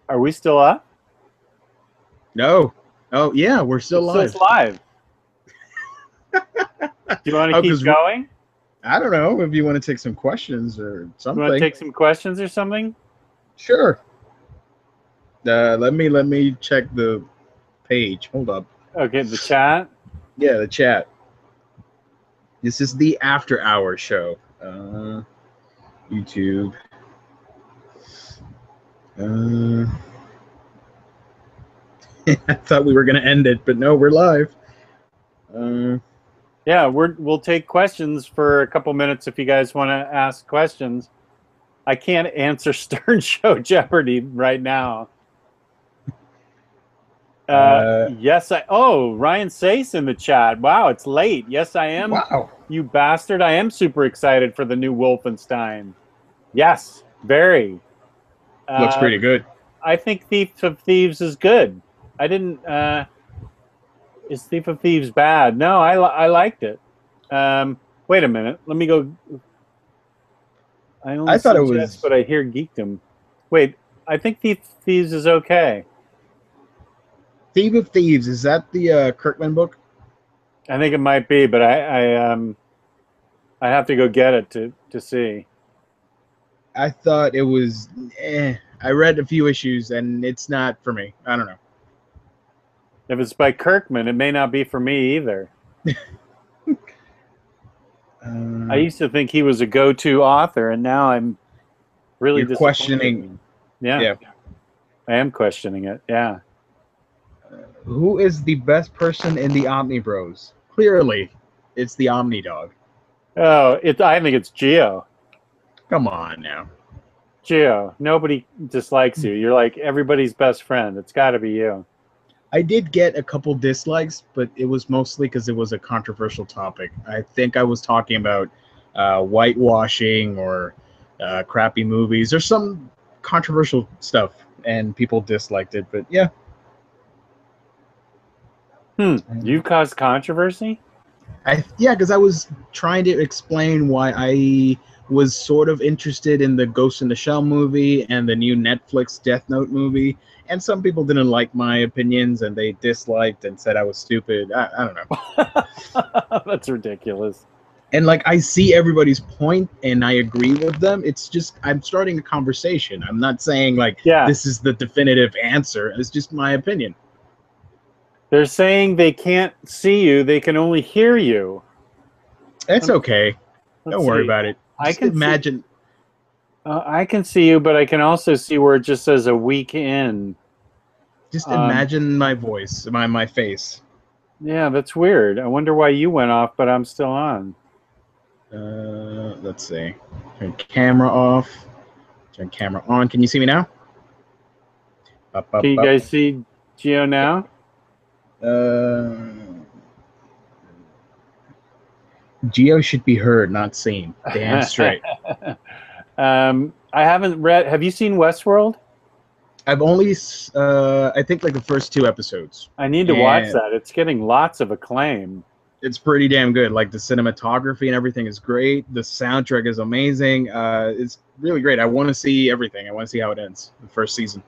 Are we still up? No. Oh, yeah, we're still live. It's live. Do you want to keep going? I don't know if you want to take some questions or something. You want to take some questions or something? Sure. Let me check the page. Hold up. Okay, the chat. Yeah, the chat. This is the After Hour show. YouTube. I thought we were gonna end it, but no, we're live. Yeah, we'll take questions for a couple minutes if you guys want to ask questions. I can't answer Stern Show Jeopardy right now. Yes, Ryan Say's in the chat. Wow, it's late. Yes, I am. Wow. You bastard. I am super excited for the new Wolfenstein. Yes, very. Looks pretty good. I think Thief of Thieves is good. I didn't... is Thief of Thieves bad? No, I liked it. Wait a minute. Let me go... I thought it was... but I hear Geekdom. Wait, I think Thief of Thieves is okay. Thief of Thieves, is that the Kirkman book? I think it might be, but I have to go get it to see. I thought it was I read a few issues and it's not for me. I don't know. If it's by Kirkman, it may not be for me either. I used to think he was a go-to author, and now I'm really questioning. Yeah, I am questioning it. Yeah. Who is the best person in the Omnibros? Clearly, it's the OmniDog. Oh, I think it's Gio. Come on now. Gio, nobody dislikes you. You're like everybody's best friend. It's got to be you. I did get a couple dislikes, but it was mostly because it was a controversial topic. I think I was talking about whitewashing or crappy movies or some controversial stuff, and people disliked it. But yeah. You caused controversy? Yeah, because I was trying to explain why I was sort of interested in the Ghost in the Shell movie and the new Netflix Death Note movie, and some people didn't like my opinions and they disliked and said I was stupid. I don't know. That's ridiculous. And like I see everybody's point and I agree with them. It's just I'm starting a conversation. I'm not saying like this is the definitive answer. It's just my opinion. They're saying they can't see you; they can only hear you. It's okay. Don't worry about it. I can imagine. I can see you, but I can also see where it just says a week in. Just imagine my voice, my face. Yeah, that's weird. I wonder why you went off, but I'm still on. Let's see. Turn camera off. Turn camera on. Can you see me now? Can you guys see Gio now? Gio should be heard, not seen. Damn straight. I haven't read. Have you seen Westworld? I've only, I think, like the first 2 episodes. I need to watch that. It's getting lots of acclaim. It's pretty damn good. Like the cinematography and everything is great. The soundtrack is amazing. It's really great. I want to see everything. I want to see how it ends. The first season.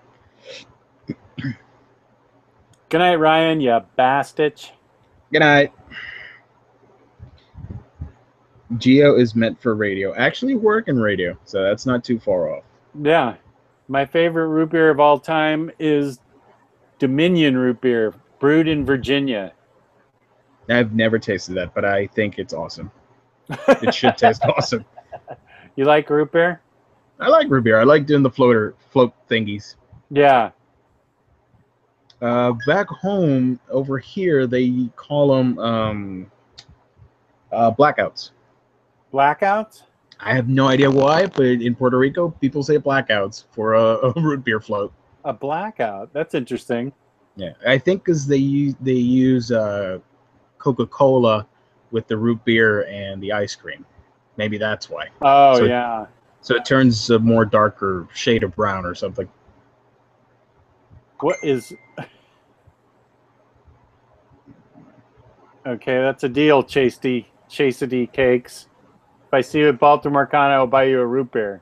Good night, Ryan. You bastard. Good night. Gio is meant for radio. I actually work in radio, so that's not too far off. Yeah. My favorite root beer of all time is Dominion root beer, brewed in Virginia. I've never tasted that, but I think it's awesome. It should taste awesome. You like root beer? I like root beer. I like doing the float thingies. Yeah. Back home, over here, they call them blackouts. Blackouts? I have no idea why, but in Puerto Rico, people say blackouts for a root beer float. A blackout? That's interesting. Yeah, I think because they use Coca-Cola with the root beer and the ice cream. Maybe that's why. Oh, so yeah. So it turns a more darker shade of brown or something. What is... Okay, that's a deal, Chasey Cakes. If I see you at Baltimore Con, I'll buy you a root beer.